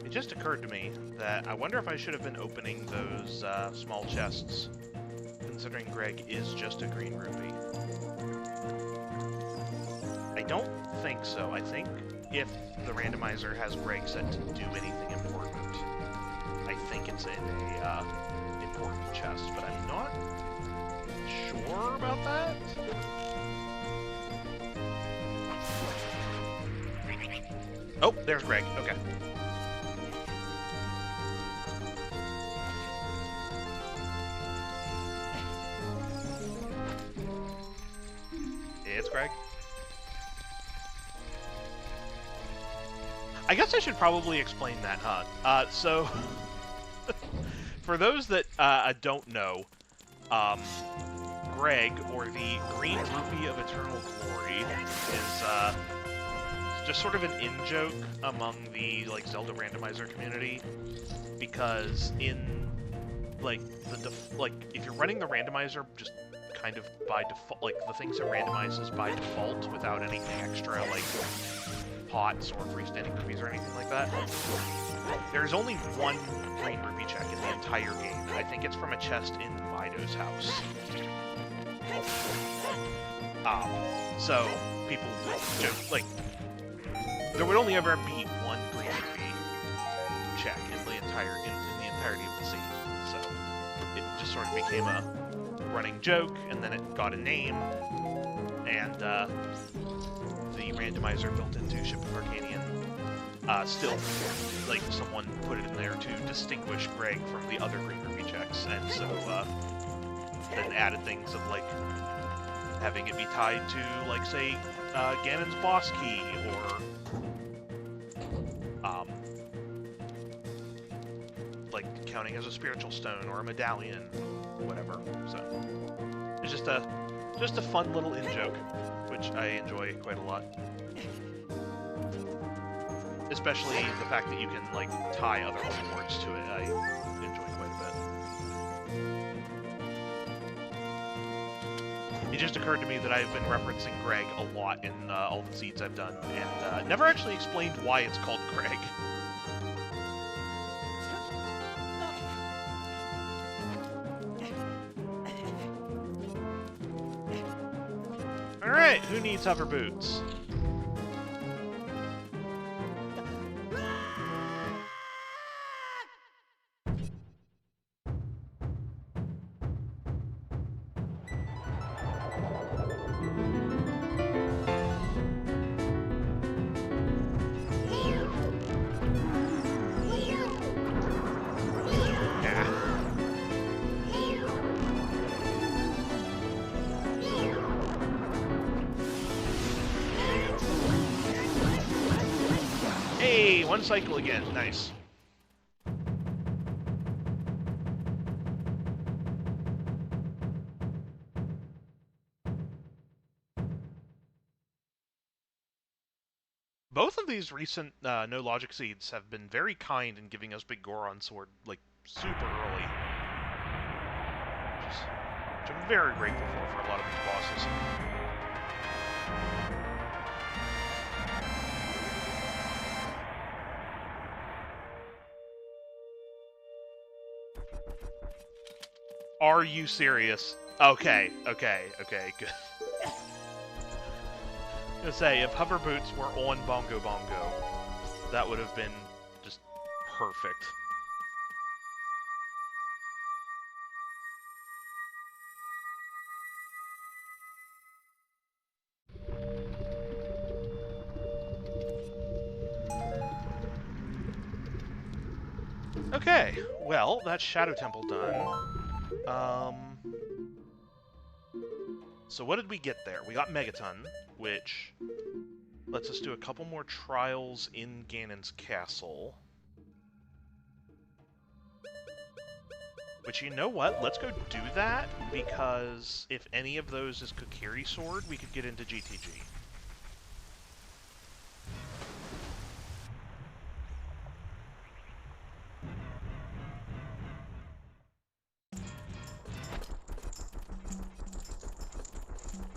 It just occurred to me that I wonder if I should have been opening those small chests, considering Greg is just a green rupee. I don't think so. I think if the randomizer has Greg set to do anything important, I think it's in a important chest, but I'm not sure about that. Oh, there's Greg. Okay. It's Greg. I guess I should probably explain that, huh? So, for those that don't know, Greg, or the Green Rupee of Eternal Glory, is just sort of an in-joke among the like Zelda randomizer community, because in like if you're running the randomizer just kind of by default, like the things it randomizes by default without anything extra like pots or freestanding rupees or anything like that, there's only one green rupee check in the entire game. I think it's from a chest in Mido's house. So people joke, like, there would only ever be one green rupee check in the entirety of the scene. So it just sort of became a running joke, and then it got a name, and the randomizer built into Ship of Arcadian still, like, someone put it in there to distinguish Greg from the other green rupee checks, and so then added things of, like, having it be tied to, like, say, Ganon's boss key, or like, counting as a spiritual stone, or a medallion, whatever. So it's just a fun little in-joke, which I enjoy quite a lot. Especially the fact that you can, like, tie other rewards to it, I enjoy quite a bit. It just occurred to me that I've been referencing Greg a lot in all the seeds I've done, and never actually explained why it's called Greg. Alright, who needs hover boots? One cycle again, nice. Both of these recent No Logic seeds have been very kind in giving us Big Goron Sword, like, super early. Which I'm very grateful for a lot of these bosses. Are you serious? Okay, good. I was gonna say, if hover boots were on Bongo Bongo, that would have been just perfect. Okay, well, that's Shadow Temple done. So what did we get there? We got Megaton, which lets us do a couple more trials in Ganon's castle. Which, you know what? Let's go do that, because if any of those is Kokiri Sword, we could get into GTG.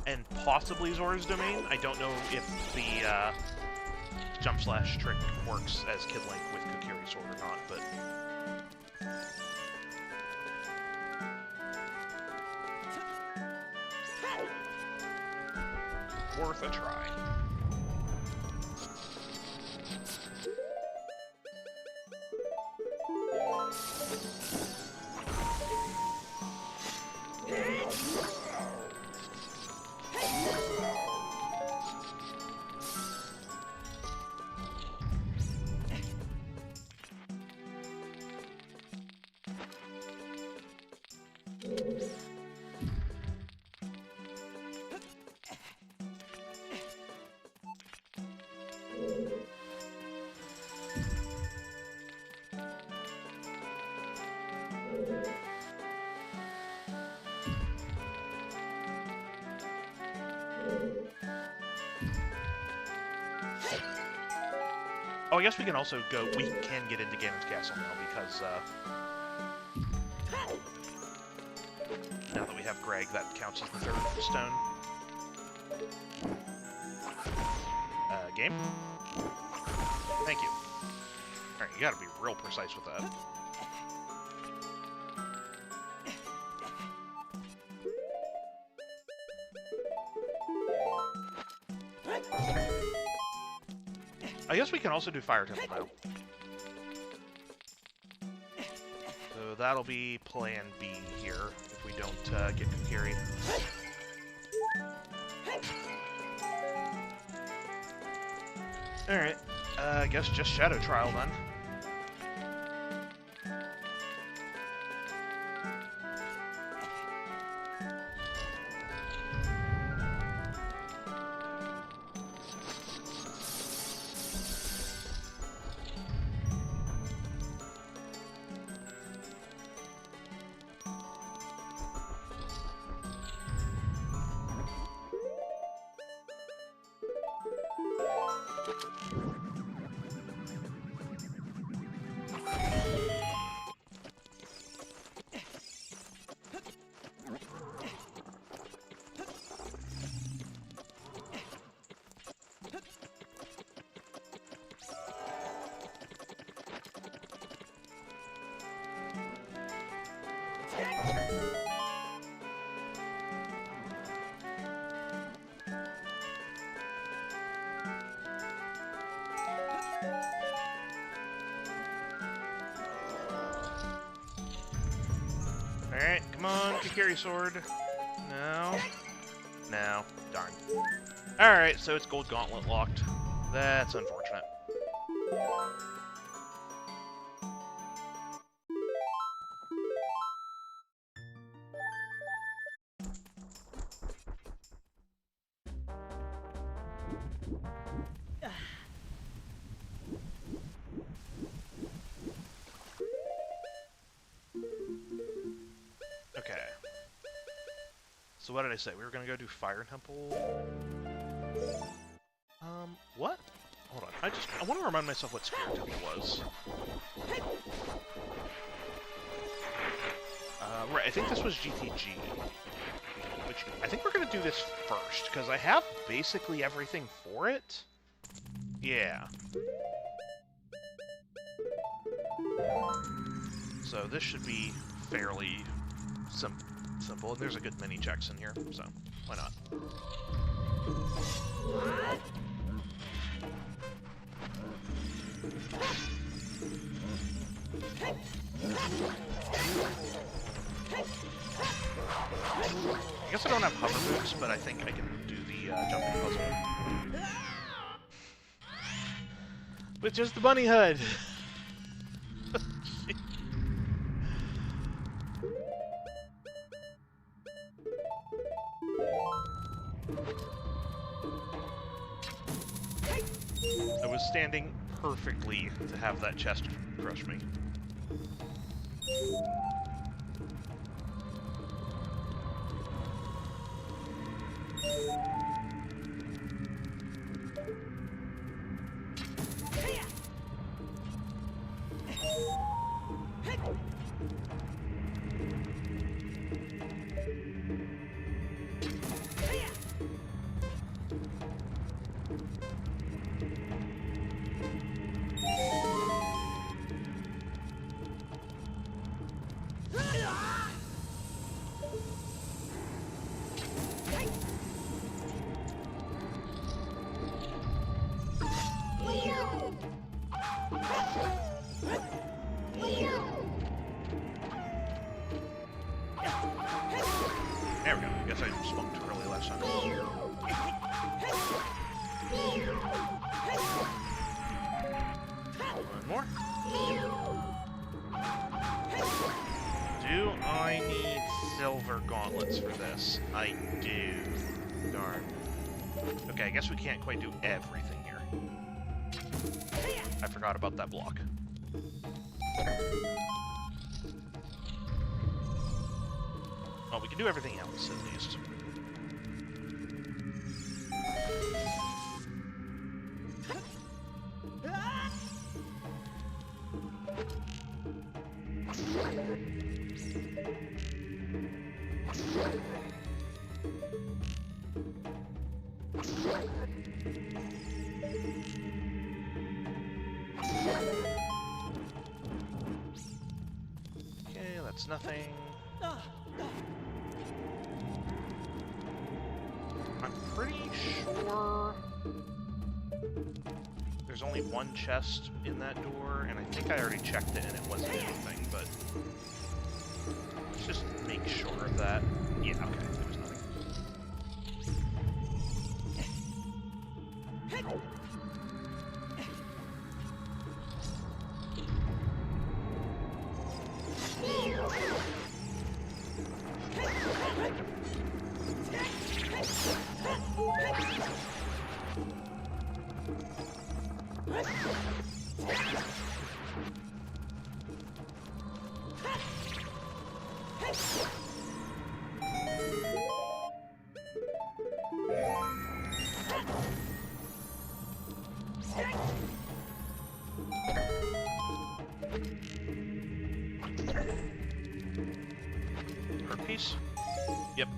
And possibly Zora's Domain. I don't know if the jump slash trick works as Kid Link with Kokiri Sword or not, but worth a try. Oh, I guess we can also go... We can get into Ganon's castle now, because, now that we have Greg, that counts as the third stone. Game? Thank you. Alright, you gotta be real precise with that. I guess we can also do Fire Temple now. So that'll be plan B here, if we don't get Kokiri. Alright, I guess just Shadow Trial then. Alright, come on, Kokiri Sword. No. No. Darn. Alright, so it's Gold Gauntlet locked. That's unfortunate. Okay. So what did I say? We were gonna go do Fire Temple. What? Hold on. I want to remind myself what Spirit Temple was. Right. I think this was GTG. Which I think we're gonna do this first because I have basically everything for it. Yeah. So this should be fairly simple, and there's a good mini checks in here, so why not? I guess I don't have hover moves, but I think I can do the jumping puzzle. With just the bunny hood! I was standing perfectly to have that chest crush me. There we go. I guess I spoke too early last time. One more. Do I need silver gauntlets for this? I do. Darn. Okay, I guess we can't quite do everything here. I forgot about that block. Well, we can do everything else, at least. There's nothing... I'm pretty sure there's only one chest in that door, and I think I already checked it and it wasn't anything, but let's just make sure of that. Yeah, okay, there was nothing. Heart piece? Yep.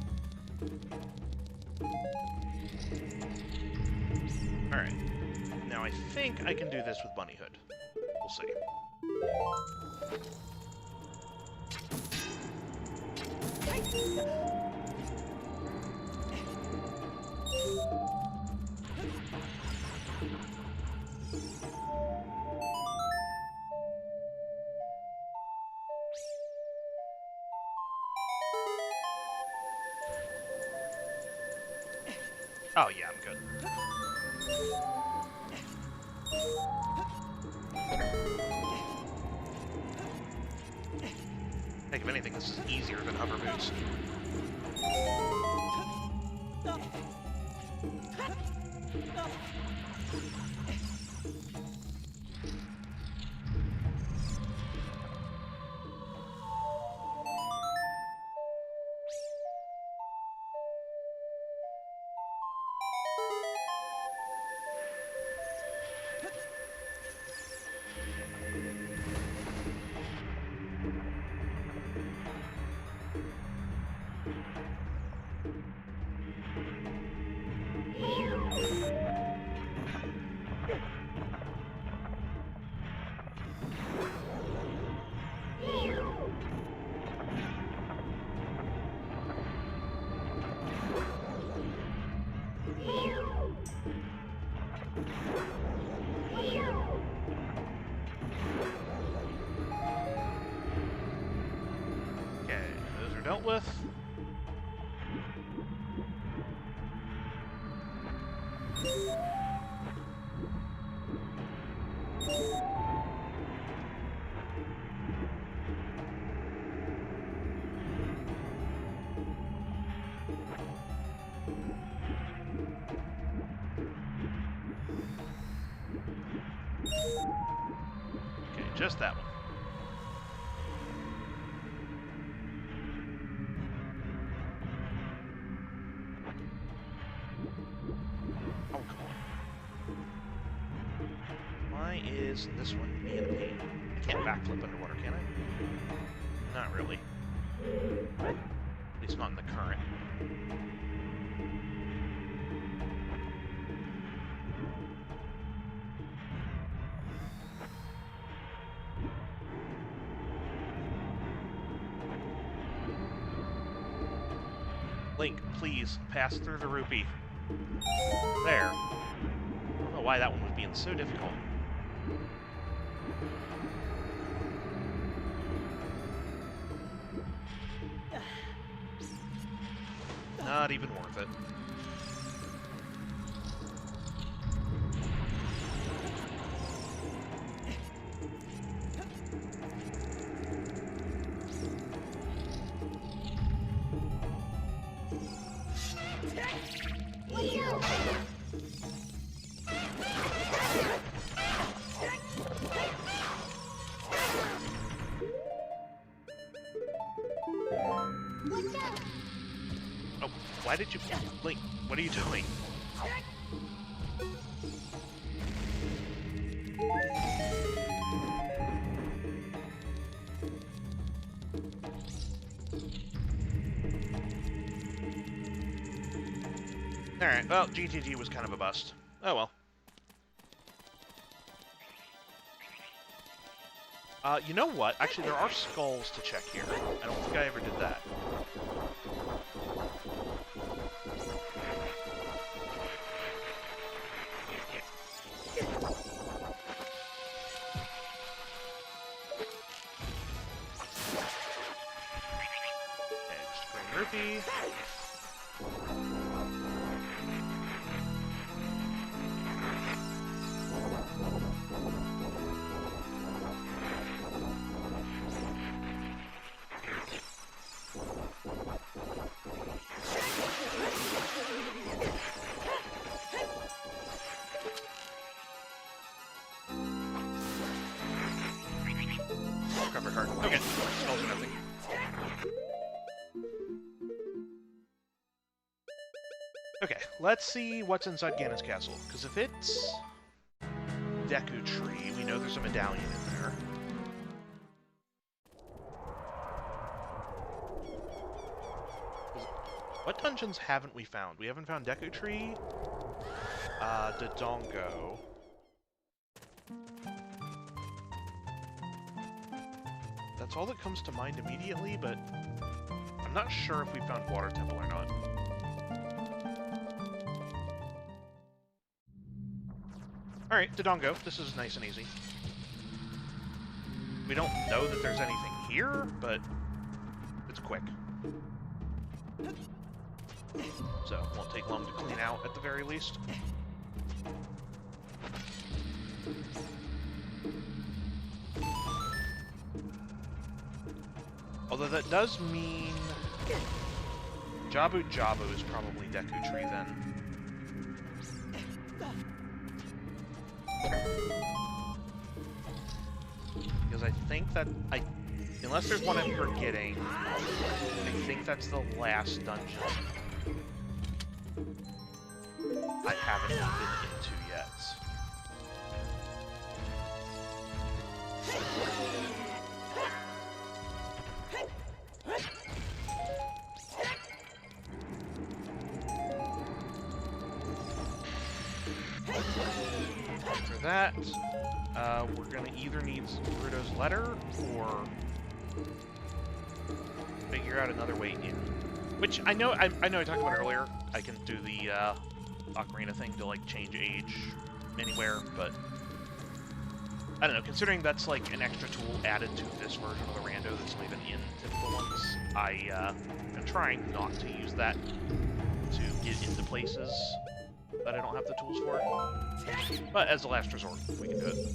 Alright. Now I think I can do this with Bunny Hood. We'll see. Oh yeah, I'm good. Heck, if anything, this is easier than hover boots. Dealt with. Okay, just that one. Is this one being a pain? I can't backflip underwater, can I? Not really. At least not in the current. Link, please, pass through the rupee. There. I don't know why that one was being so difficult. Not even worth it. Oh, why did you... Link, what are you doing? Alright, well, GTG was kind of a bust. Oh well. You know what? Actually, there are skulls to check here. I don't think I ever did that. Okay, just a green rupee. Cover card. Okay, skulls are nothing. Okay, let's see what's inside Ganon's castle. Because if it's Deku Tree, we know there's a medallion in there. What dungeons haven't we found? We haven't found Deku Tree, Dodongo. That's all that comes to mind immediately, but I'm not sure if we found Water Temple or not. Alright, Dodongo. This is nice and easy. We don't know that there's anything here, but it's quick. So, won't take long to clean out at the very least. Although that does mean Jabu Jabu is probably Deku Tree then. Because I think that unless there's one I'm forgetting, I think that's the last dungeon I haven't been into yet. After that, we're gonna either need Ruto's letter or figure out another way in. Which I know I talked about earlier. I can do the Ocarina thing to like change age anywhere, but I don't know. Considering that's like an extra tool added to this version of the rando that's not even in typical ones, I am trying not to use that to get into places that I don't have the tools for. But as a last resort, we can do it.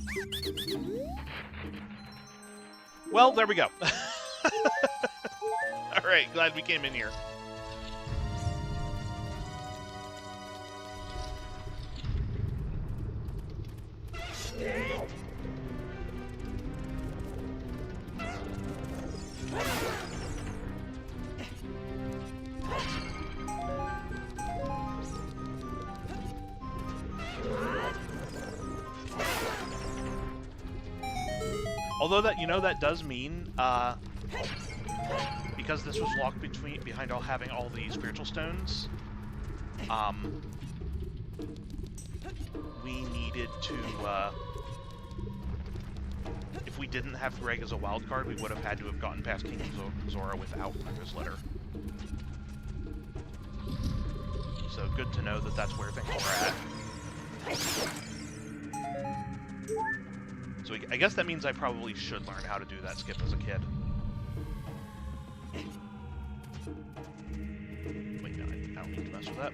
Well, there we go. Alright, glad we came in here. Although that, you know, that does mean, because this was locked behind having all the spiritual stones, we needed to, if we didn't have Greg as a wild card, we would have had to have gotten past King Zora without Ruto's letter. So good to know that that's where things are at. So I guess that means I probably should learn how to do that skip as a kid. Wait, no, I don't need to mess with that.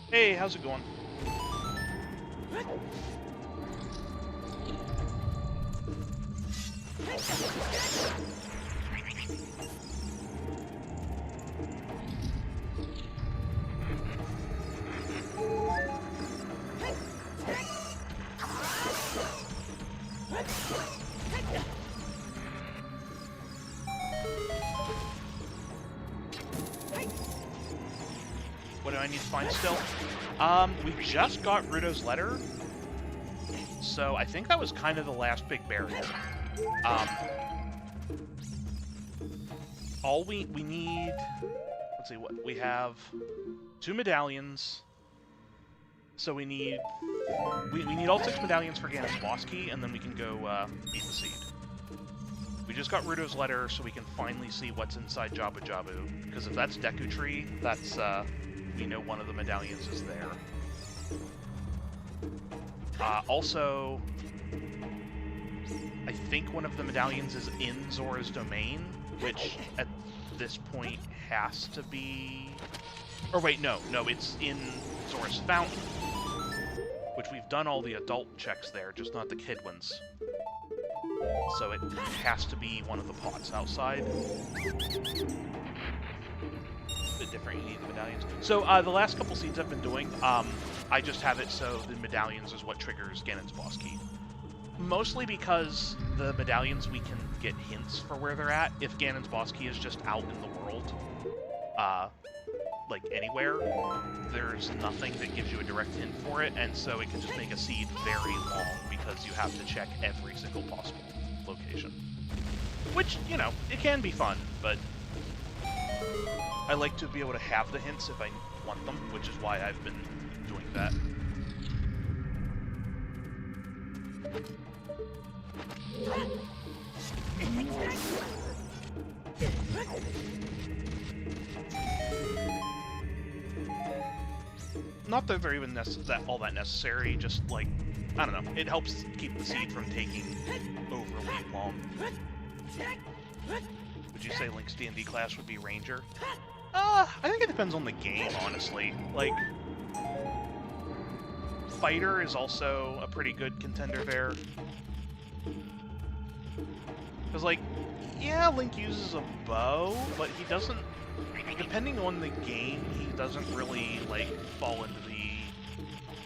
Hey, how's it going? What do I need to find still? We just got Ruto's letter, so I think that was kind of the last big barrier. All we need... Let's see, what we have 2 medallions. So we need all 6 medallions for Ganon's boss key, and then we can go beat the seed. We just got Ruto's letter, so we can finally see what's inside Jabu Jabu. Because if that's Deku Tree, that's we know one of the medallions is there. Also, I think one of the medallions is in Zora's domain, which at this point has to be... Or wait, no, it's in Zora's fountain, which we've done all the adult checks there, just not the kid ones. So it has to be one of the pots outside. Bit different, you need the medallions. So the last couple seeds I've been doing, I just have it so the medallions is what triggers Ganon's boss key. Mostly because the medallions we can get hints for where they're at. If Ganon's boss key is just out in the world, like anywhere, there's nothing that gives you a direct hint for it, and so it can just make a seed very long because you have to check every single possible location. Which, you know, it can be fun, but I like to be able to have the hints if I want them, which is why I've been doing that. Not that they're even all that necessary, just like, I don't know, it helps keep the seed from taking overly long. Would you say Link's D&D class would be Ranger? I think it depends on the game, honestly. Like, Fighter is also a pretty good contender there. Because, like, yeah, Link uses a bow, but he doesn't, depending on the game, he doesn't really, like, fall into the,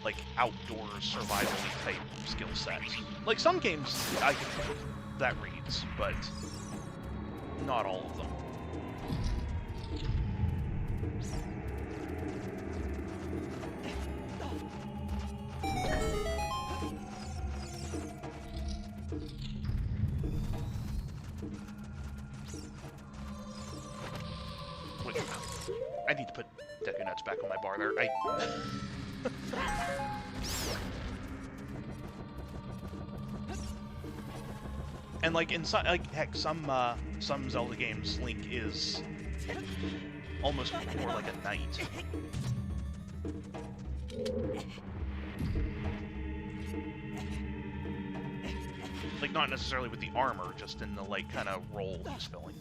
like, outdoors survival-y type skill set. Like, some games, I can think that reads, but not all of them. Wait, I need to put Deku Nuts back on my bar there. And like inside, like heck, some Zelda games, Link is almost more like a knight. Like not necessarily with the armor, just in the like kind of role he's filling.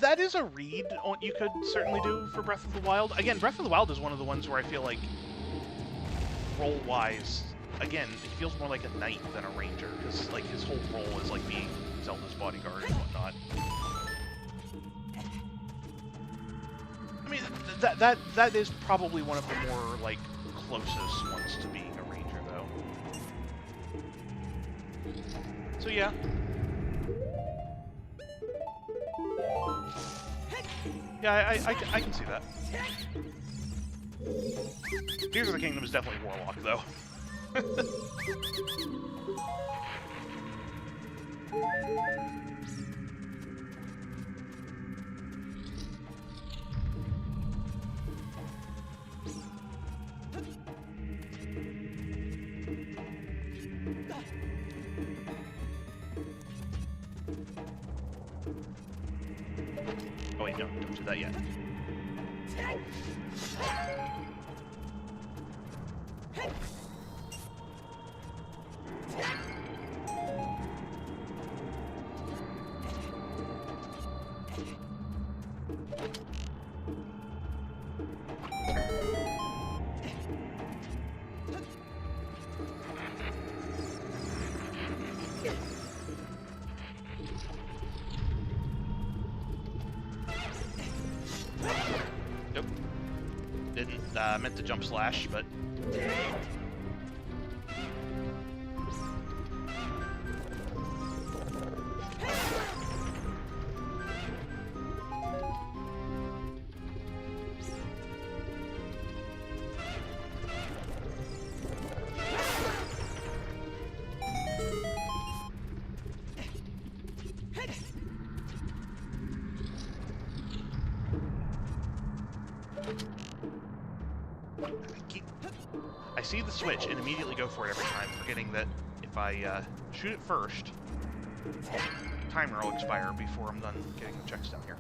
That is a read you could certainly do for Breath of the Wild. Again, Breath of the Wild is one of the ones where I feel like, role-wise, again, he feels more like a knight than a ranger, because like his whole role is like being Zelda's bodyguard and whatnot. I mean, that is probably one of the more like closest ones to being a ranger, though. So yeah. Yeah, I can see that. Tears of the Kingdom is definitely Warlock, though. Oh wait, no, don't do that yet. Nope. Didn't, meant to jump slash, but... I see the switch and immediately go for it every time, forgetting that if I shoot it first, the timer will expire before I'm done getting the checks down here.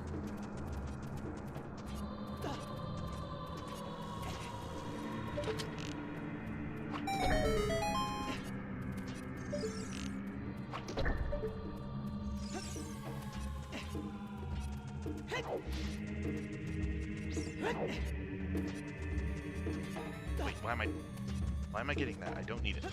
Wait, why am I getting that? I don't need it.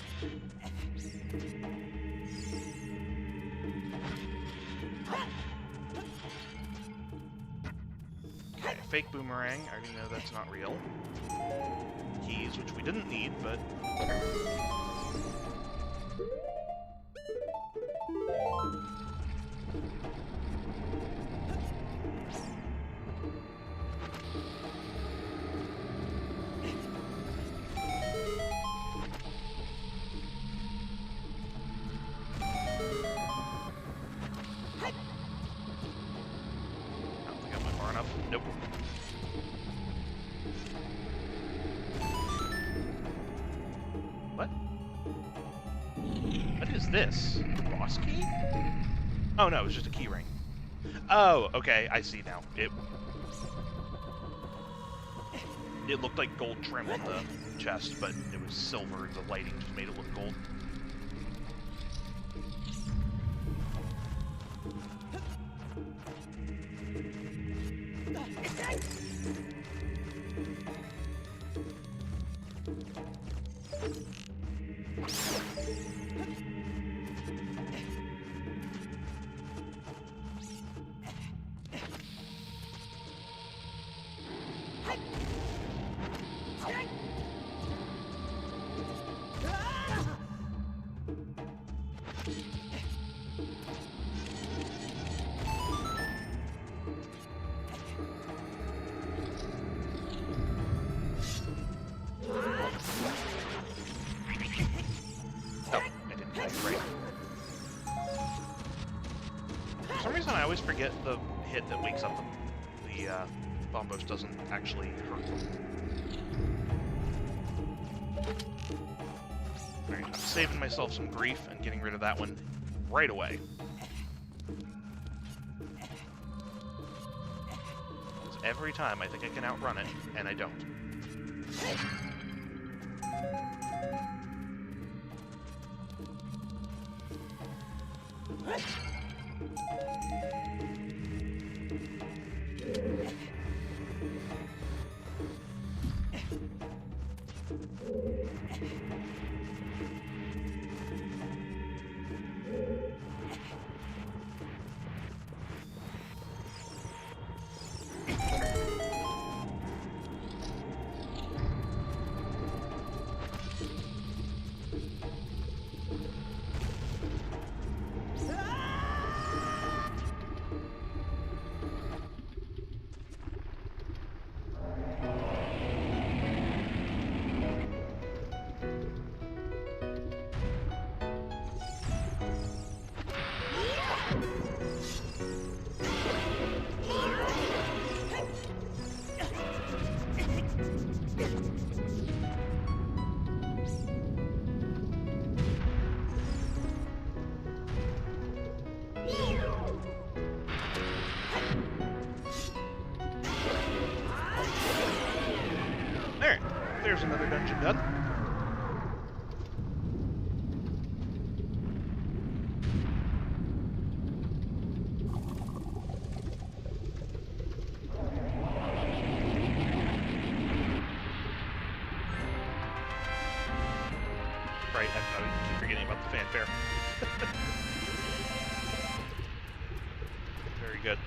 Okay, fake boomerang. I already know that's not real. Keys, which we didn't need, but... Nope. What? What is this? Boss key? Oh no, it's just a key ring. Oh, okay, I see now. It looked like gold trim on the chest, but it was silver, and the lighting just made it look gold. For some reason, I always forget the hit that wakes up the bombos doesn't actually hurt them. Alright, I'm saving myself some grief and getting rid of that one right away. Because every time I think I can outrun it, and I don't. There's another dungeon done. Right, I keep forgetting about the fanfare. Very good.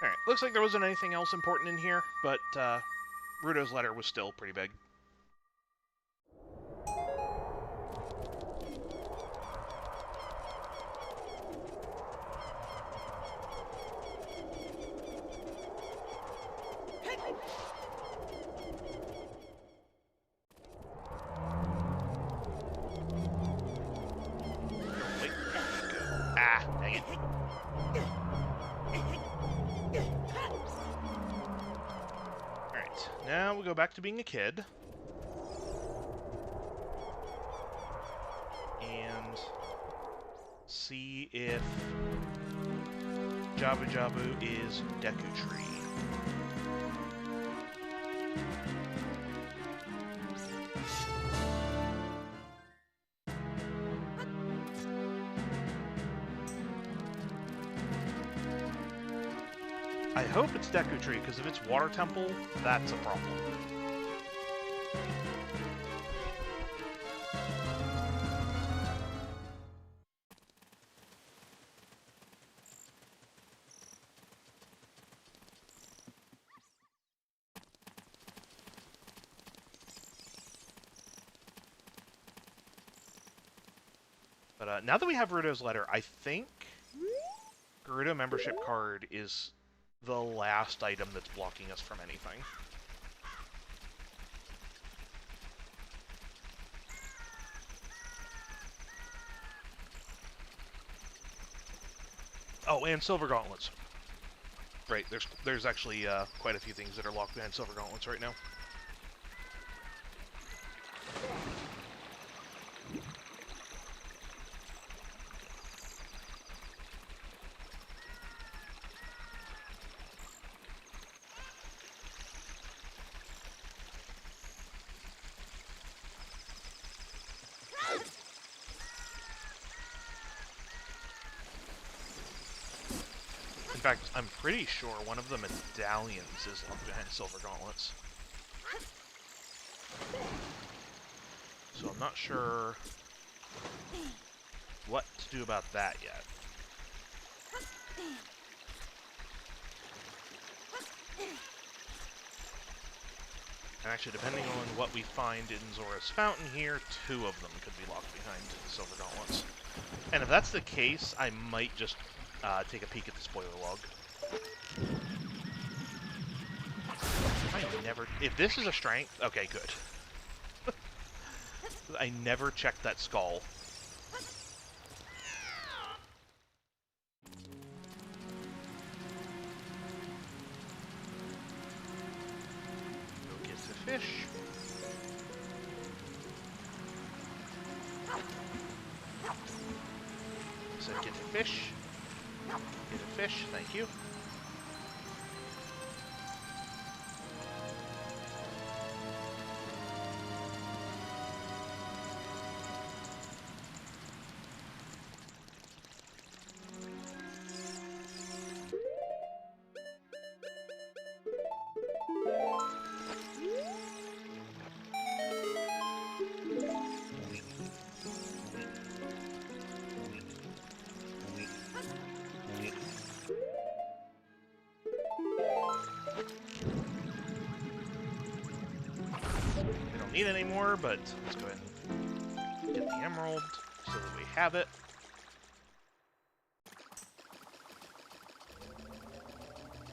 Alright, looks like there wasn't anything else important in here, but Rudo's letter was still pretty big. Wait. Sweet. Alright, now we go back to being a kid. And see if Jabu Jabu is Deku Tree. I hope it's Deku Tree, because if it's Water Temple, that's a problem. But now that we have Gerudo's letter, I think Gerudo membership card is the last item that's blocking us from anything. Oh, and Silver Gauntlets. Right, there's actually quite a few things that are locked behind Silver Gauntlets right now. In fact, I'm pretty sure one of the medallions is locked behind Silver Gauntlets. So I'm not sure what to do about that yet. And actually, depending on what we find in Zora's Fountain here, 2 of them could be locked behind Silver Gauntlets. And if that's the case, I might just take a peek at the spoiler log. If this is a strength... Okay, good. I never checked that skull. Go get the fish. So get the fish. Get a fish, thank you. Need anymore, but let's go ahead and get the emerald so that we have it.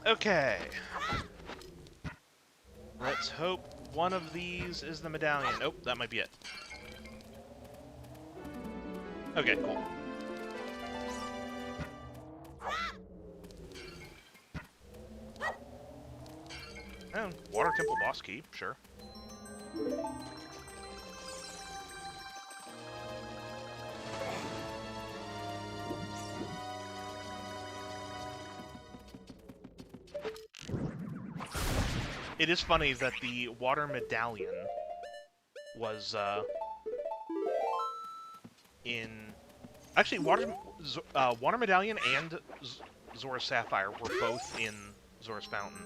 Okay. Let's hope one of these is the medallion. Oh, that might be it. Okay, cool. And Water Temple boss key, sure. It is funny that the water medallion was in... Actually, water medallion and Zora's Sapphire were both in Zora's Fountain,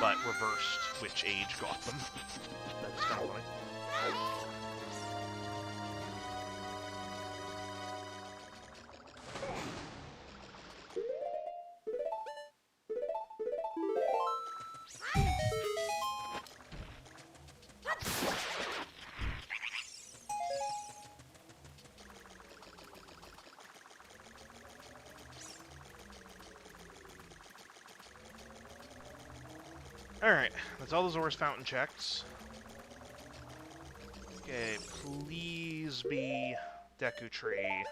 but reversed which age got them. That is kind of funny. Alright, that's all the Zora's Fountain checks. Okay, please be Deku Tree.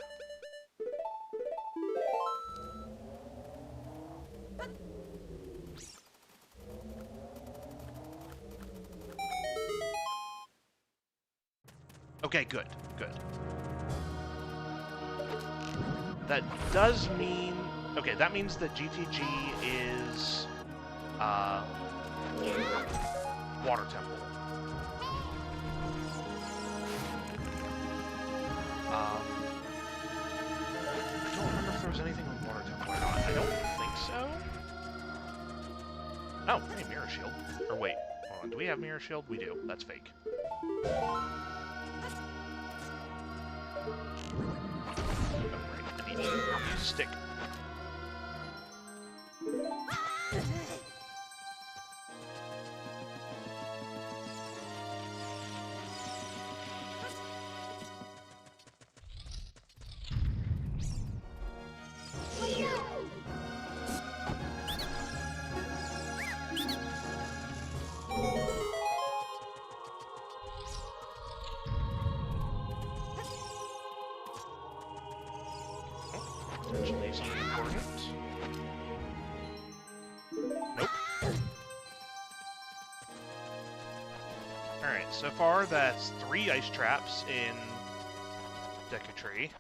Okay, good, good. That does mean... Okay, that means that GTG is... Water Temple. I don't remember if there was anything on Water Temple or not. I don't think so. Oh, hey, Mirror Shield. Or wait, hold on. Do we have Mirror Shield? We do. That's fake. Oh, right. I need to use a stick. Potentially something important. Nope. Alright, so far that's 3 ice traps in Deku Tree.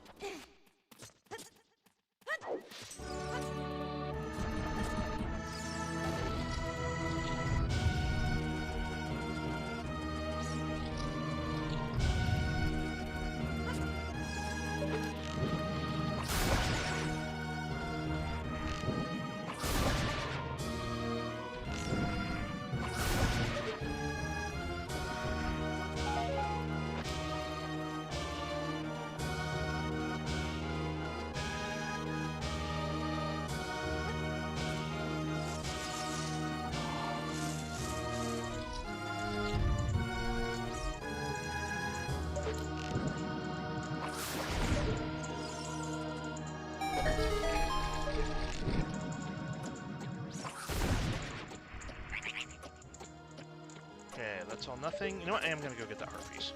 Okay, that's all nothing. You know what? I am gonna go get the Harpies.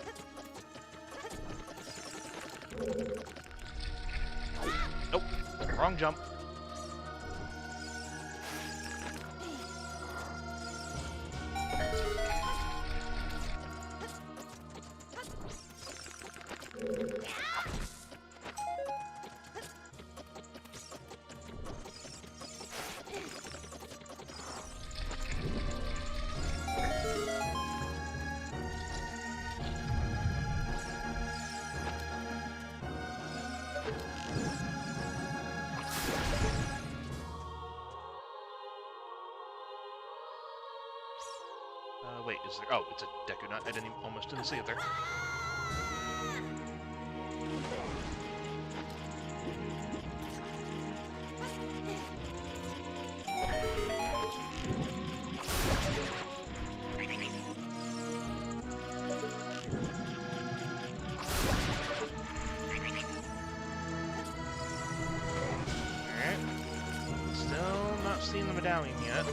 Nope. Wrong jump. Wait, is there... Oh, it's a Deku Nut. I almost didn't see it there. Alright. Still not seeing the medallion yet.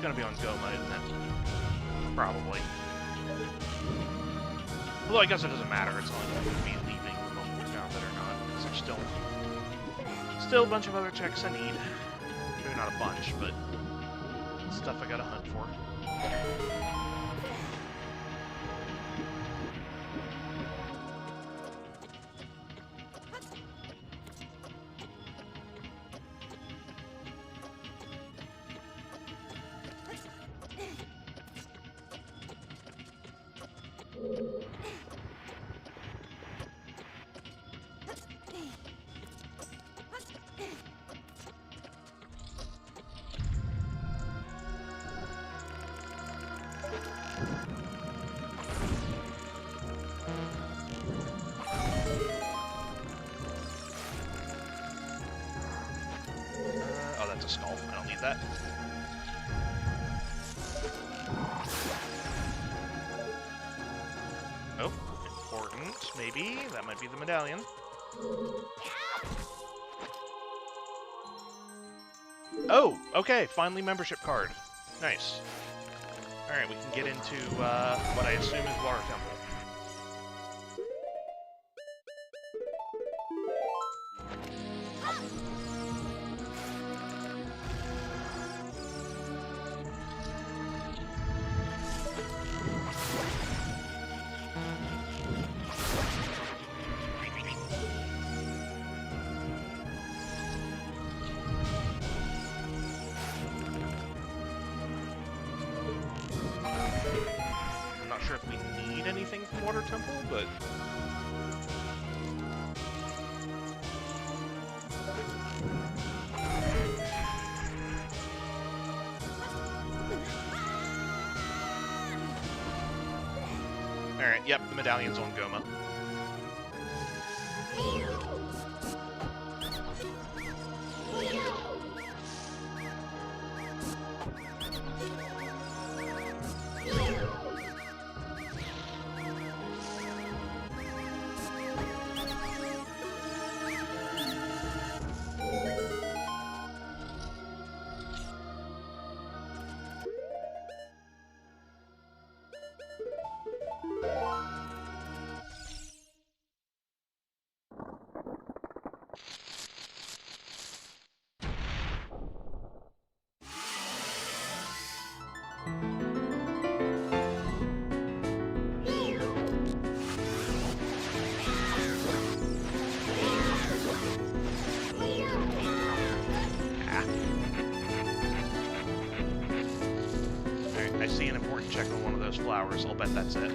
Gonna be on Goma, isn't it? Probably. Although I guess it doesn't matter, it's only going to be leaving the moment we found it or not, because there's still a bunch of other checks I need. Maybe not a bunch, but stuff I gotta hunt for. Oh, that's a skull. I don't need that. Oh, important. Maybe. That might be the medallion. Oh, okay. Finally membership card. Nice. Alright, we can get into what I assume is Water Temple. Anything from Water Temple, but alright, yep, the medallion's on Goma. I see an important check on one of those flowers. I'll bet that's it.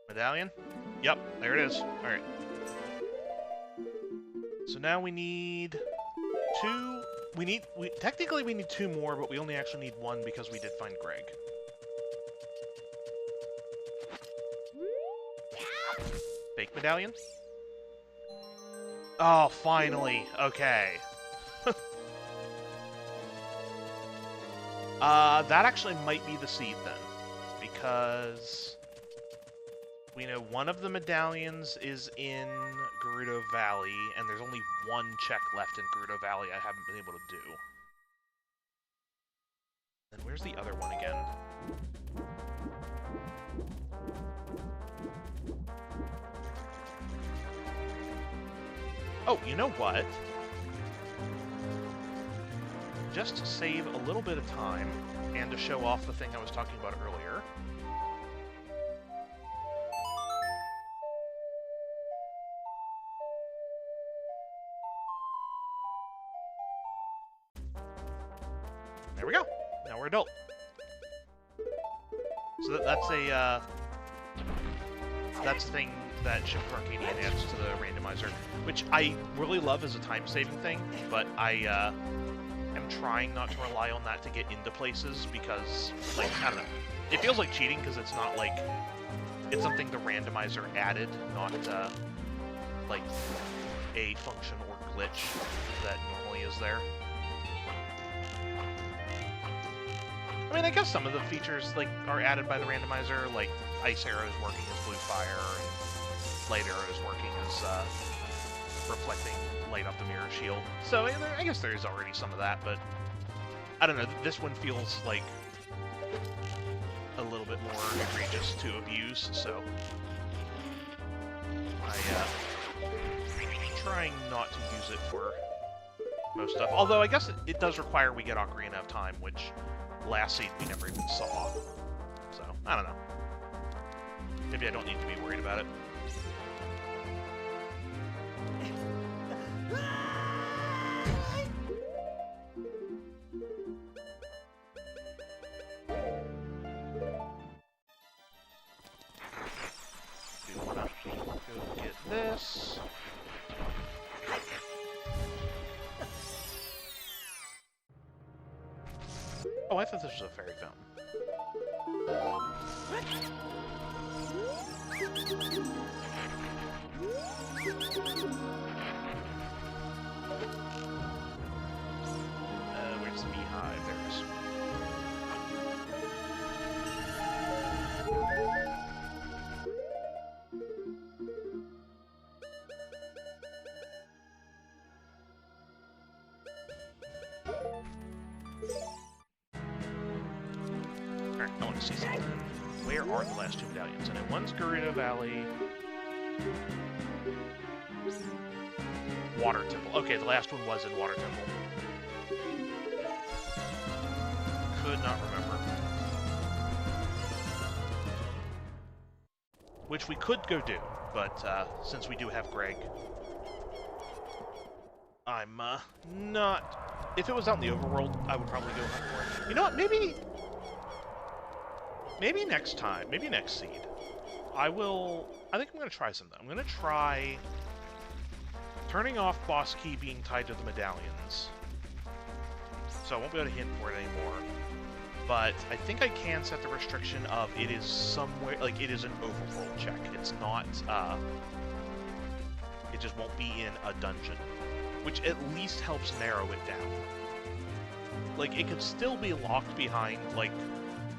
Medallion? Yep, there it is. Alright. So now we need two... Technically we need two more, but we only actually need one because we did find Greg. Fake medallion? Oh, finally. Okay. That actually might be the seed then. Because we know one of the medallions is in Gerudo Valley, and there's only one check left in Gerudo Valley I haven't been able to do. Then where's the other one again? Oh, you know what? Just to save a little bit of time, and to show off the thing I was talking about earlier, there we go. Now we're adult. So that's the thing that Shift Arcadia adds to the randomizer, which I really love as a time-saving thing, but I am trying not to rely on that to get into places because, like, I don't know. It feels like cheating because it's not like... It's something the randomizer added, not, like, a function or glitch that normally is there. I mean, I guess some of the features, like, are added by the randomizer, like Ice Arrow is working as Blue Fire, and Light Arrow is working as, reflecting light off the mirror shield. So, I guess there is already some of that, but I don't know, this one feels like a little bit more egregious to abuse, so I'm trying not to use it for most stuff. Although, I guess it does require we get Ocarina of Time, which last seed we never even saw. So, I don't know. Maybe I don't need to be worried about it. Do want to go get this. Oh, I thought this was a fairy fountain. Where's the beehive? There it is. Alright, I want to see something. Where are the last two medallions? I know one's Gerudo Valley. Water Temple. Okay, the last one was in Water Temple. Could not remember. Which we could go do, but since we do have Greg, I'm not... If it was out in the overworld, I would probably go hunt for it. You know what, maybe next time, maybe next seed, I think I'm going to try something. I'm going to try turning off boss key being tied to the medallions. So I won't be able to hint for it anymore. But I think I can set the restriction of it is somewhere, like it is an overworld check. It's not, it just won't be in a dungeon. Which at least helps narrow it down. Like, it could still be locked behind, like,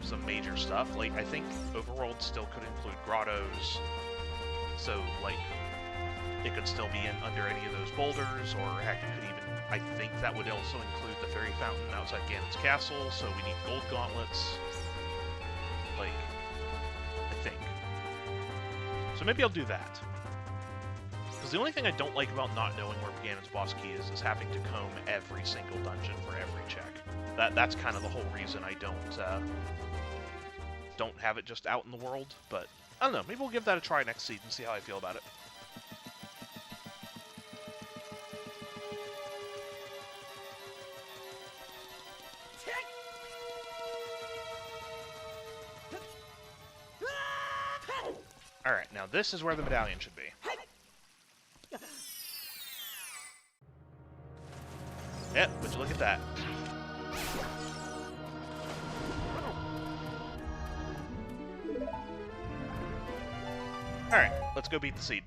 some major stuff. Like, I think overworld still could include grottos. So, like, it could still be in under any of those boulders, or heck, it could even... I think that would also include the fairy fountain outside Ganon's castle, so we need gold gauntlets. Like, I think. So maybe I'll do that. Because the only thing I don't like about not knowing where Ganon's boss key is having to comb every single dungeon for every check. That's kind of the whole reason I don't have it just out in the world, but I don't know, maybe we'll give that a try next season and see how I feel about it. Alright, now this is where the medallion should be. Yep, would you look at that. Alright, let's go beat the seed.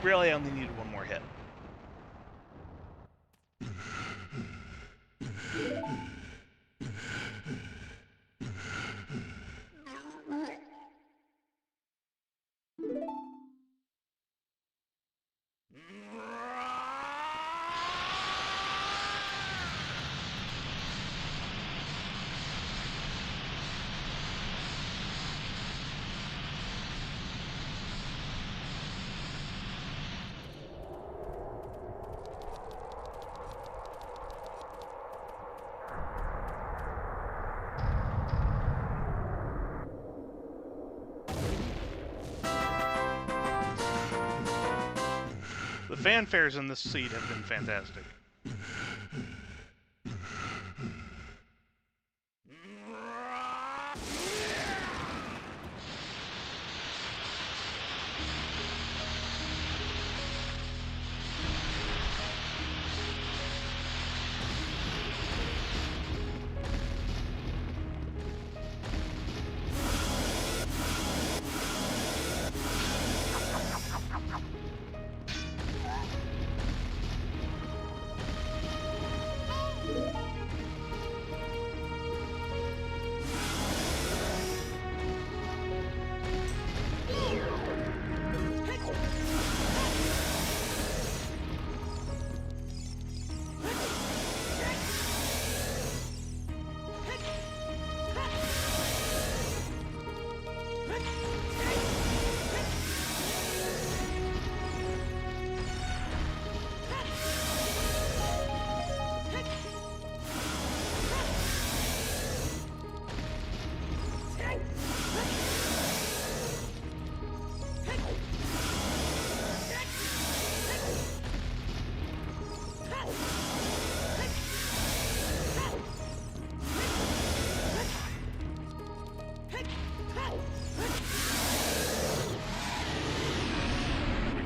really only needed one more hit. The fanfares in this seat have been fantastic.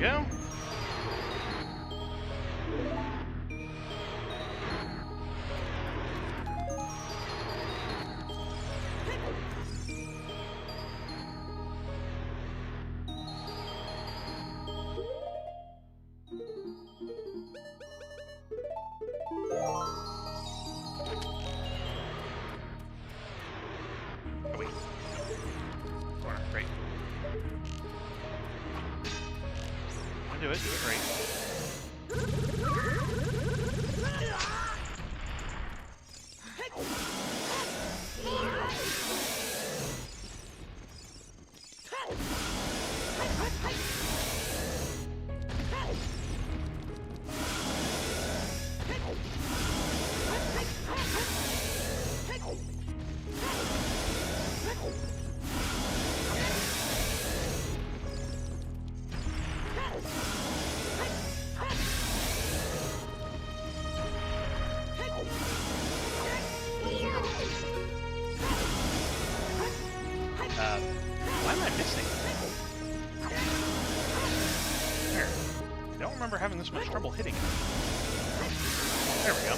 Go. Oh, wait. Corner, great. Do it right. Why am I missing? Here. I don't remember having this much trouble hitting it. There we go.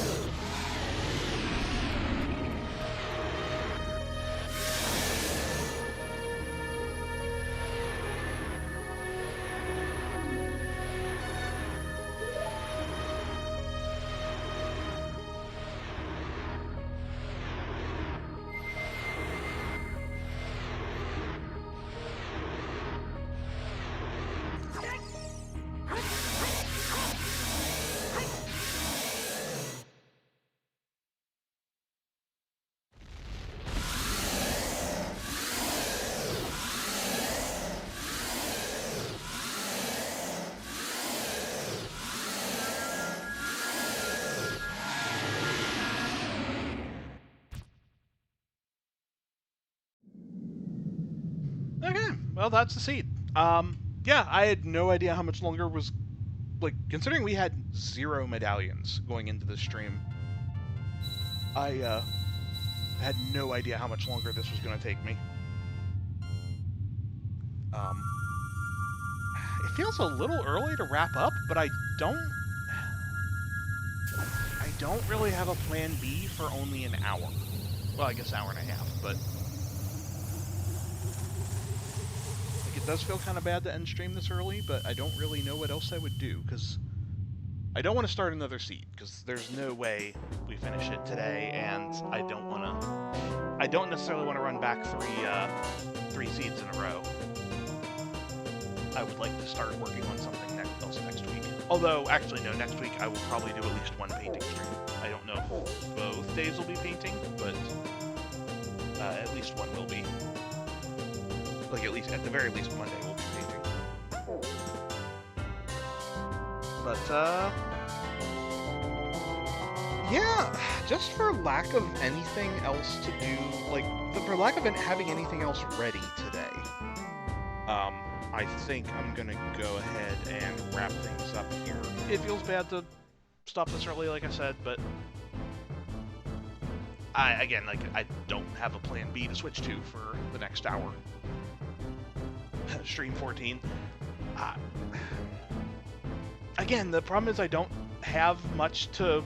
Okay, well, that's the seed. Yeah, I had no idea how much longer was... Like, considering we had 0 medallions going into this stream, I had no idea how much longer this was going to take me. It feels a little early to wrap up, but I don't really have a plan B for only an hour. Well, I guess hour and a half, but... it does feel kind of bad to end stream this early, but I don't really know what else I would do, because I don't want to start another seed, because there's no way we finish it today, and I don't necessarily want to run back three seeds in a row. I would like to start working on something else next week. Although, actually, no, next week I will probably do at least one painting stream. I don't know if both days will be painting, but at least one will be. Like, at the very least, Monday will be painting. But, yeah, just for lack of anything else to do, like, for lack of having anything else ready today, I think I'm gonna go ahead and wrap things up here. It feels bad to stop this early, like I said, but I don't have a plan B to switch to for the next hour. Stream 14. Again, the problem is I don't have much to...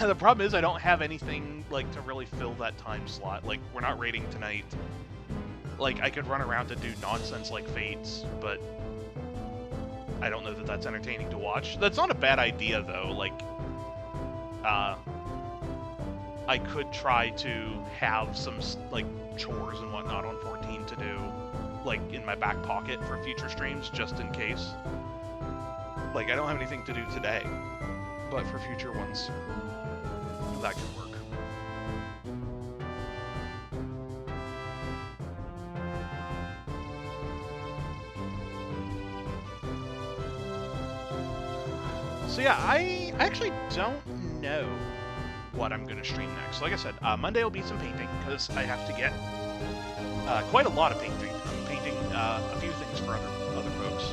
the problem is I don't have anything, like, to really fill that time slot. Like, we're not raiding tonight. Like, I could run around to do nonsense like Fates, but I don't know that that's entertaining to watch. That's not a bad idea, though. Like, I could try to have some, like, chores and whatnot on 14 to do, like, in my back pocket for future streams, just in case. Like, I don't have anything to do today, but for future ones, that could work. So yeah, I actually don't know what I'm going to stream next. Like I said, Monday will be some painting, because I have to get quite a lot of painting. I'm painting a few things for other folks.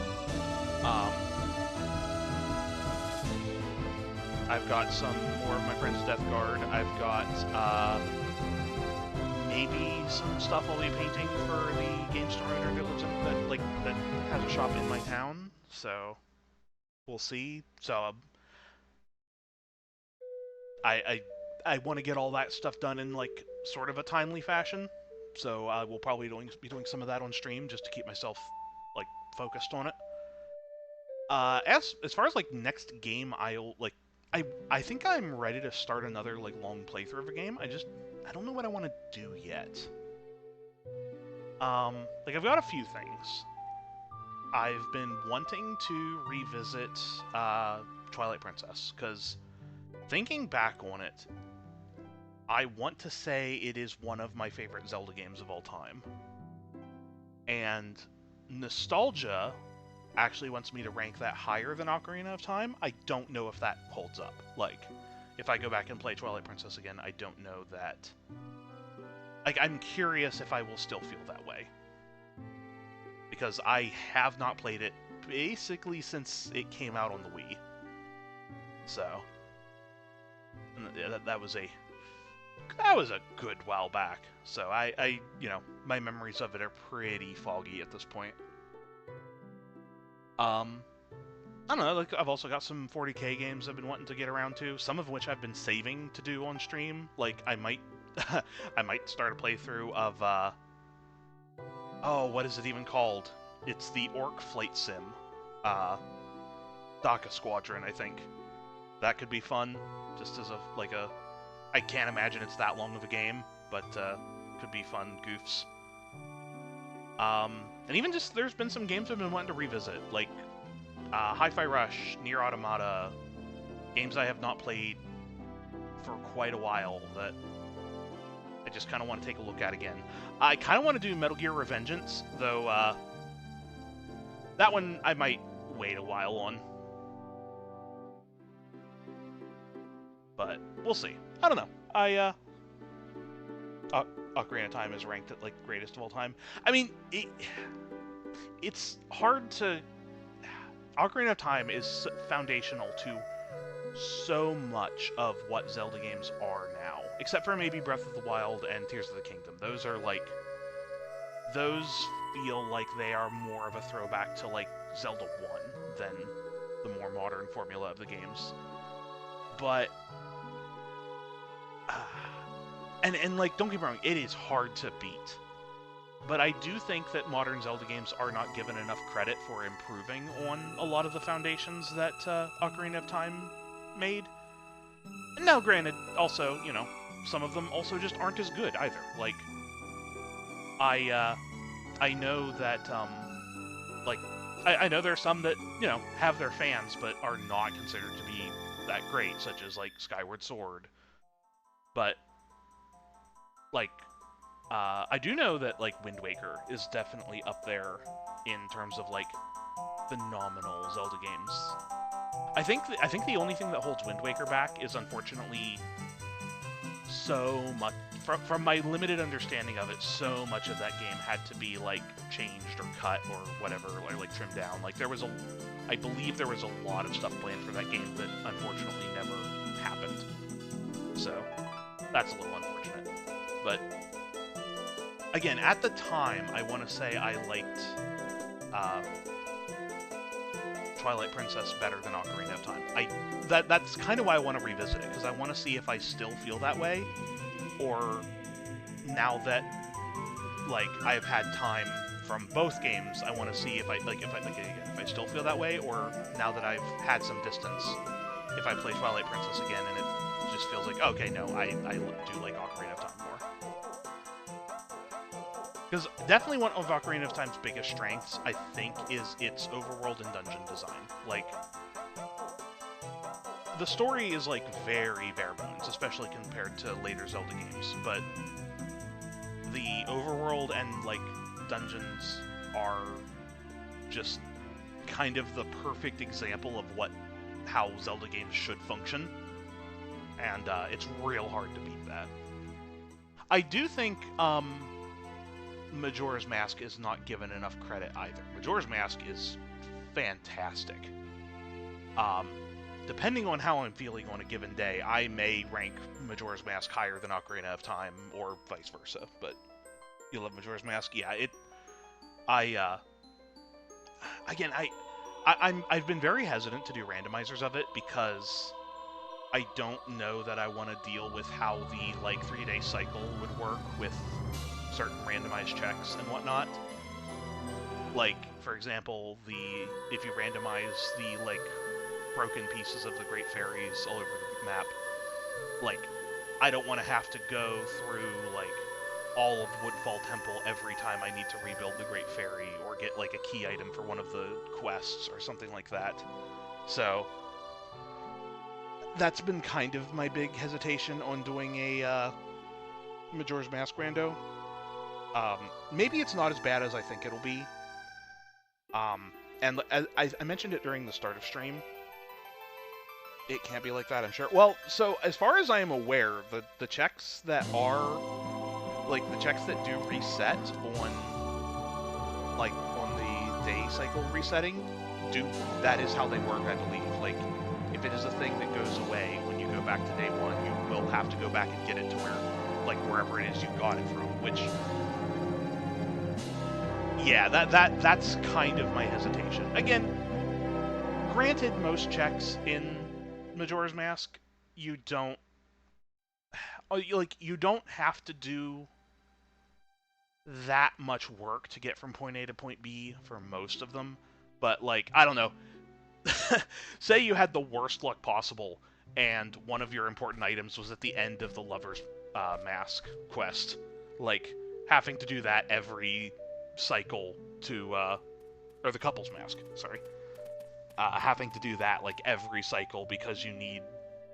I've got some more of my friend's Death Guard. I've got maybe some stuff I'll be painting for the game store owner that has a shop in my town. So we'll see. So I want to get all that stuff done in, like, sort of a timely fashion. So we'll probably be doing some of that on stream just to keep myself, like, focused on it. As far as, like, next game, I think I'm ready to start another, like, long playthrough of a game. I don't know what I want to do yet. Like, I've got a few things. I've been wanting to revisit Twilight Princess, because thinking back on it, I want to say it is one of my favorite Zelda games of all time. And nostalgia actually wants me to rank that higher than Ocarina of Time. I don't know if that holds up. Like, if I go back and play Twilight Princess again, I don't know that... Like, I'm curious if I will still feel that way. Because I have not played it basically since it came out on the Wii. So... And that was a good while back. So I you know, my memories of it are pretty foggy at this point. I don't know, like, I've also got some 40k games I've been wanting to get around to, some of which I've been saving to do on stream. Like, I might I might start a playthrough of oh, what is it even called? It's the Orc Flight Sim. Daka Squadron, I think. That could be fun, just as I can't imagine it's that long of a game, but could be fun goofs. And even just, there's been some games I've been wanting to revisit, like Hi-Fi Rush, Nier Automata, games I have not played for quite a while that I just kind of want to take a look at again. I kind of want to do Metal Gear Revengeance, though that one I might wait a while on. But we'll see. I don't know. Ocarina of Time is ranked at, like, greatest of all time. I mean, it's hard to... Ocarina of Time is foundational to so much of what Zelda games are now. Except for maybe Breath of the Wild and Tears of the Kingdom. Those are, like... Those feel like they are more of a throwback to, like, Zelda 1 than the more modern formula of the games. But... and like, don't get me wrong, it is hard to beat. but I do think that modern Zelda games are not given enough credit for improving on a lot of the foundations that Ocarina of Time made. Now, granted, also, some of them also just aren't as good either. Like, I know that, like, I know there are some that, have their fans, but are not considered to be that great, such as, like, Skyward Sword. But, like, I do know that, like, Wind Waker is definitely up there in terms of, like, phenomenal Zelda games. I think the only thing that holds Wind Waker back is, unfortunately, so much from my limited understanding of it, so much of that game had to be like changed or cut or whatever, or like trimmed down. Like I believe there was a lot of stuff planned for that game that unfortunately never happened. So that's a little unfortunate. But again, at the time, I want to say I liked Twilight Princess better than Ocarina of Time. That's kind of why I want to revisit it, because I want to see if I still feel that way, or now that like I've had time from both games, I want to see if I still feel that way, or now that I've had some distance, if I play Twilight Princess again and it just feels like, okay, no, I do like Ocarina of Time more. Because definitely one of Ocarina of Time's biggest strengths, I think, is its overworld and dungeon design. Like, the story is, like, very bare bones, especially compared to later Zelda games, but the overworld and, like, dungeons are just kind of the perfect example of how Zelda games should function, and it's real hard to beat that. I do think, Majora's Mask is not given enough credit either. Majora's Mask is fantastic. Depending on how I'm feeling on a given day, I may rank Majora's Mask higher than Ocarina of Time, or vice versa. But you love Majora's Mask? Yeah, I've been very hesitant to do randomizers of it because I don't know that I want to deal with how the, like, 3-day cycle would work with certain randomized checks and whatnot. Like, for example, if you randomize the, like, broken pieces of the Great Fairies all over the map, like, I don't want to have to go through, like, all of Woodfall Temple every time I need to rebuild the Great Fairy or get, like, a key item for one of the quests or something like that. So that's been kind of my big hesitation on doing a Majora's Mask rando. Maybe it's not as bad as I think it'll be. And I mentioned it during the start of stream. It can't be like that, I'm sure. Well, so as far as I am aware, the checks that are, like, the checks that do reset on, like, on the day cycle resetting, that is how they work, I believe. Like, if it is a thing that goes away when you go back to day one, you will have to go back and get it to wherever it is you got it from, which, yeah, that's kind of my hesitation. Again, granted, most checks in Majora's Mask, you don't have to do that much work to get from point A to point B for most of them, but, like, I don't know. Say you had the worst luck possible, and one of your important items was at the end of the Lover's Mask quest. Like, having to do that every cycle to, or the Couple's Mask, sorry. Having to do that, like, every cycle because you need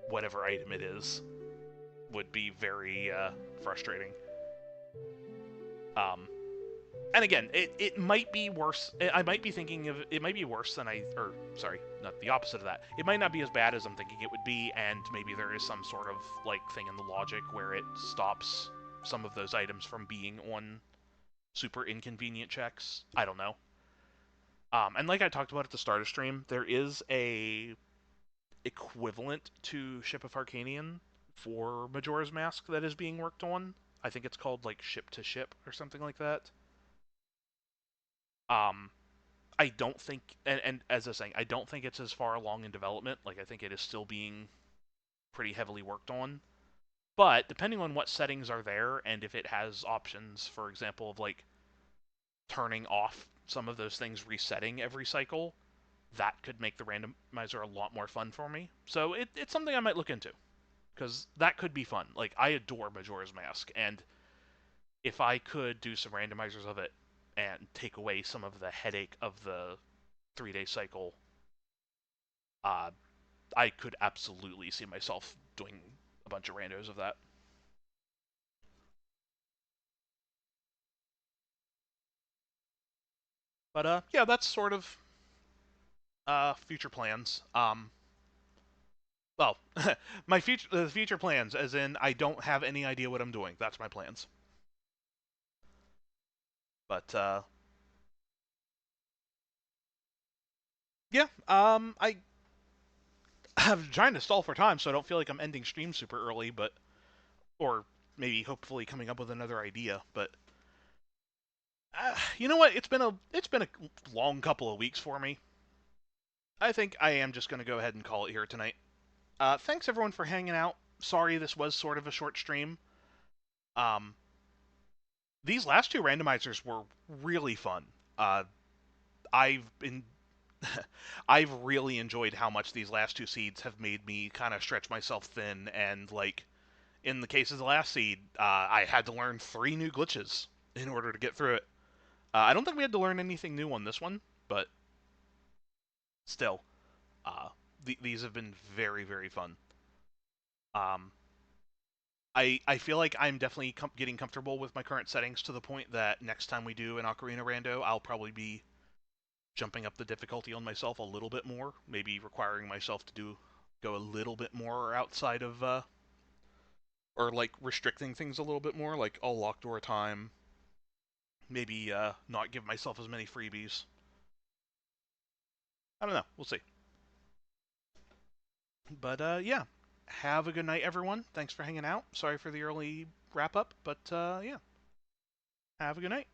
whatever item it is would be very frustrating. And again, it might be worse. I might be thinking of it might be worse than not the opposite of that. It might not be as bad as I'm thinking it would be, and maybe there is some sort of, like, thing in the logic where it stops some of those items from being on super inconvenient checks. I don't know. And like I talked about at the start of stream, there is a equivalent to Ship of Arcanian for Majora's Mask that is being worked on. I think it's called, like, Ship to Ship or something like that. I don't think, and as I was saying, I don't think it's as far along in development. Like, I think it is still being pretty heavily worked on. But depending on what settings are there, and if it has options, for example, of, like, turning off some of those things resetting every cycle, that could make the randomizer a lot more fun for me. So it's something I might look into, because that could be fun. Like, I adore Majora's Mask, and if I could do some randomizers of it and take away some of the headache of the 3-day cycle, uh, I could absolutely see myself doing a bunch of randos of that. But yeah, that's sort of future plans. Well, my future plans, as in I don't have any idea what I'm doing. That's my plans. But yeah, I'm trying to stall for time, so I don't feel like I'm ending stream super early, but or maybe hopefully coming up with another idea. But you know what? It's been a long couple of weeks for me. I think I am just going to go ahead and call it here tonight. Thanks everyone for hanging out. Sorry this was sort of a short stream. Um, these last two randomizers were really fun. I've been I've really enjoyed how much these last two seeds have made me kind of stretch myself thin, and like in the case of the last seed, I had to learn 3 new glitches in order to get through it. I don't think we had to learn anything new on this one, but still, uh, these have been very, very fun. Um, I feel like I'm definitely getting comfortable with my current settings to the point that next time we do an Ocarina Rando, I'll probably be jumping up the difficulty on myself a little bit more, maybe requiring myself to go a little bit more outside of or like restricting things a little bit more, like I'll lock door time, maybe not give myself as many freebies. I don't know. We'll see. But yeah, have a good night, everyone. Thanks for hanging out. Sorry for the early wrap up, but yeah, have a good night.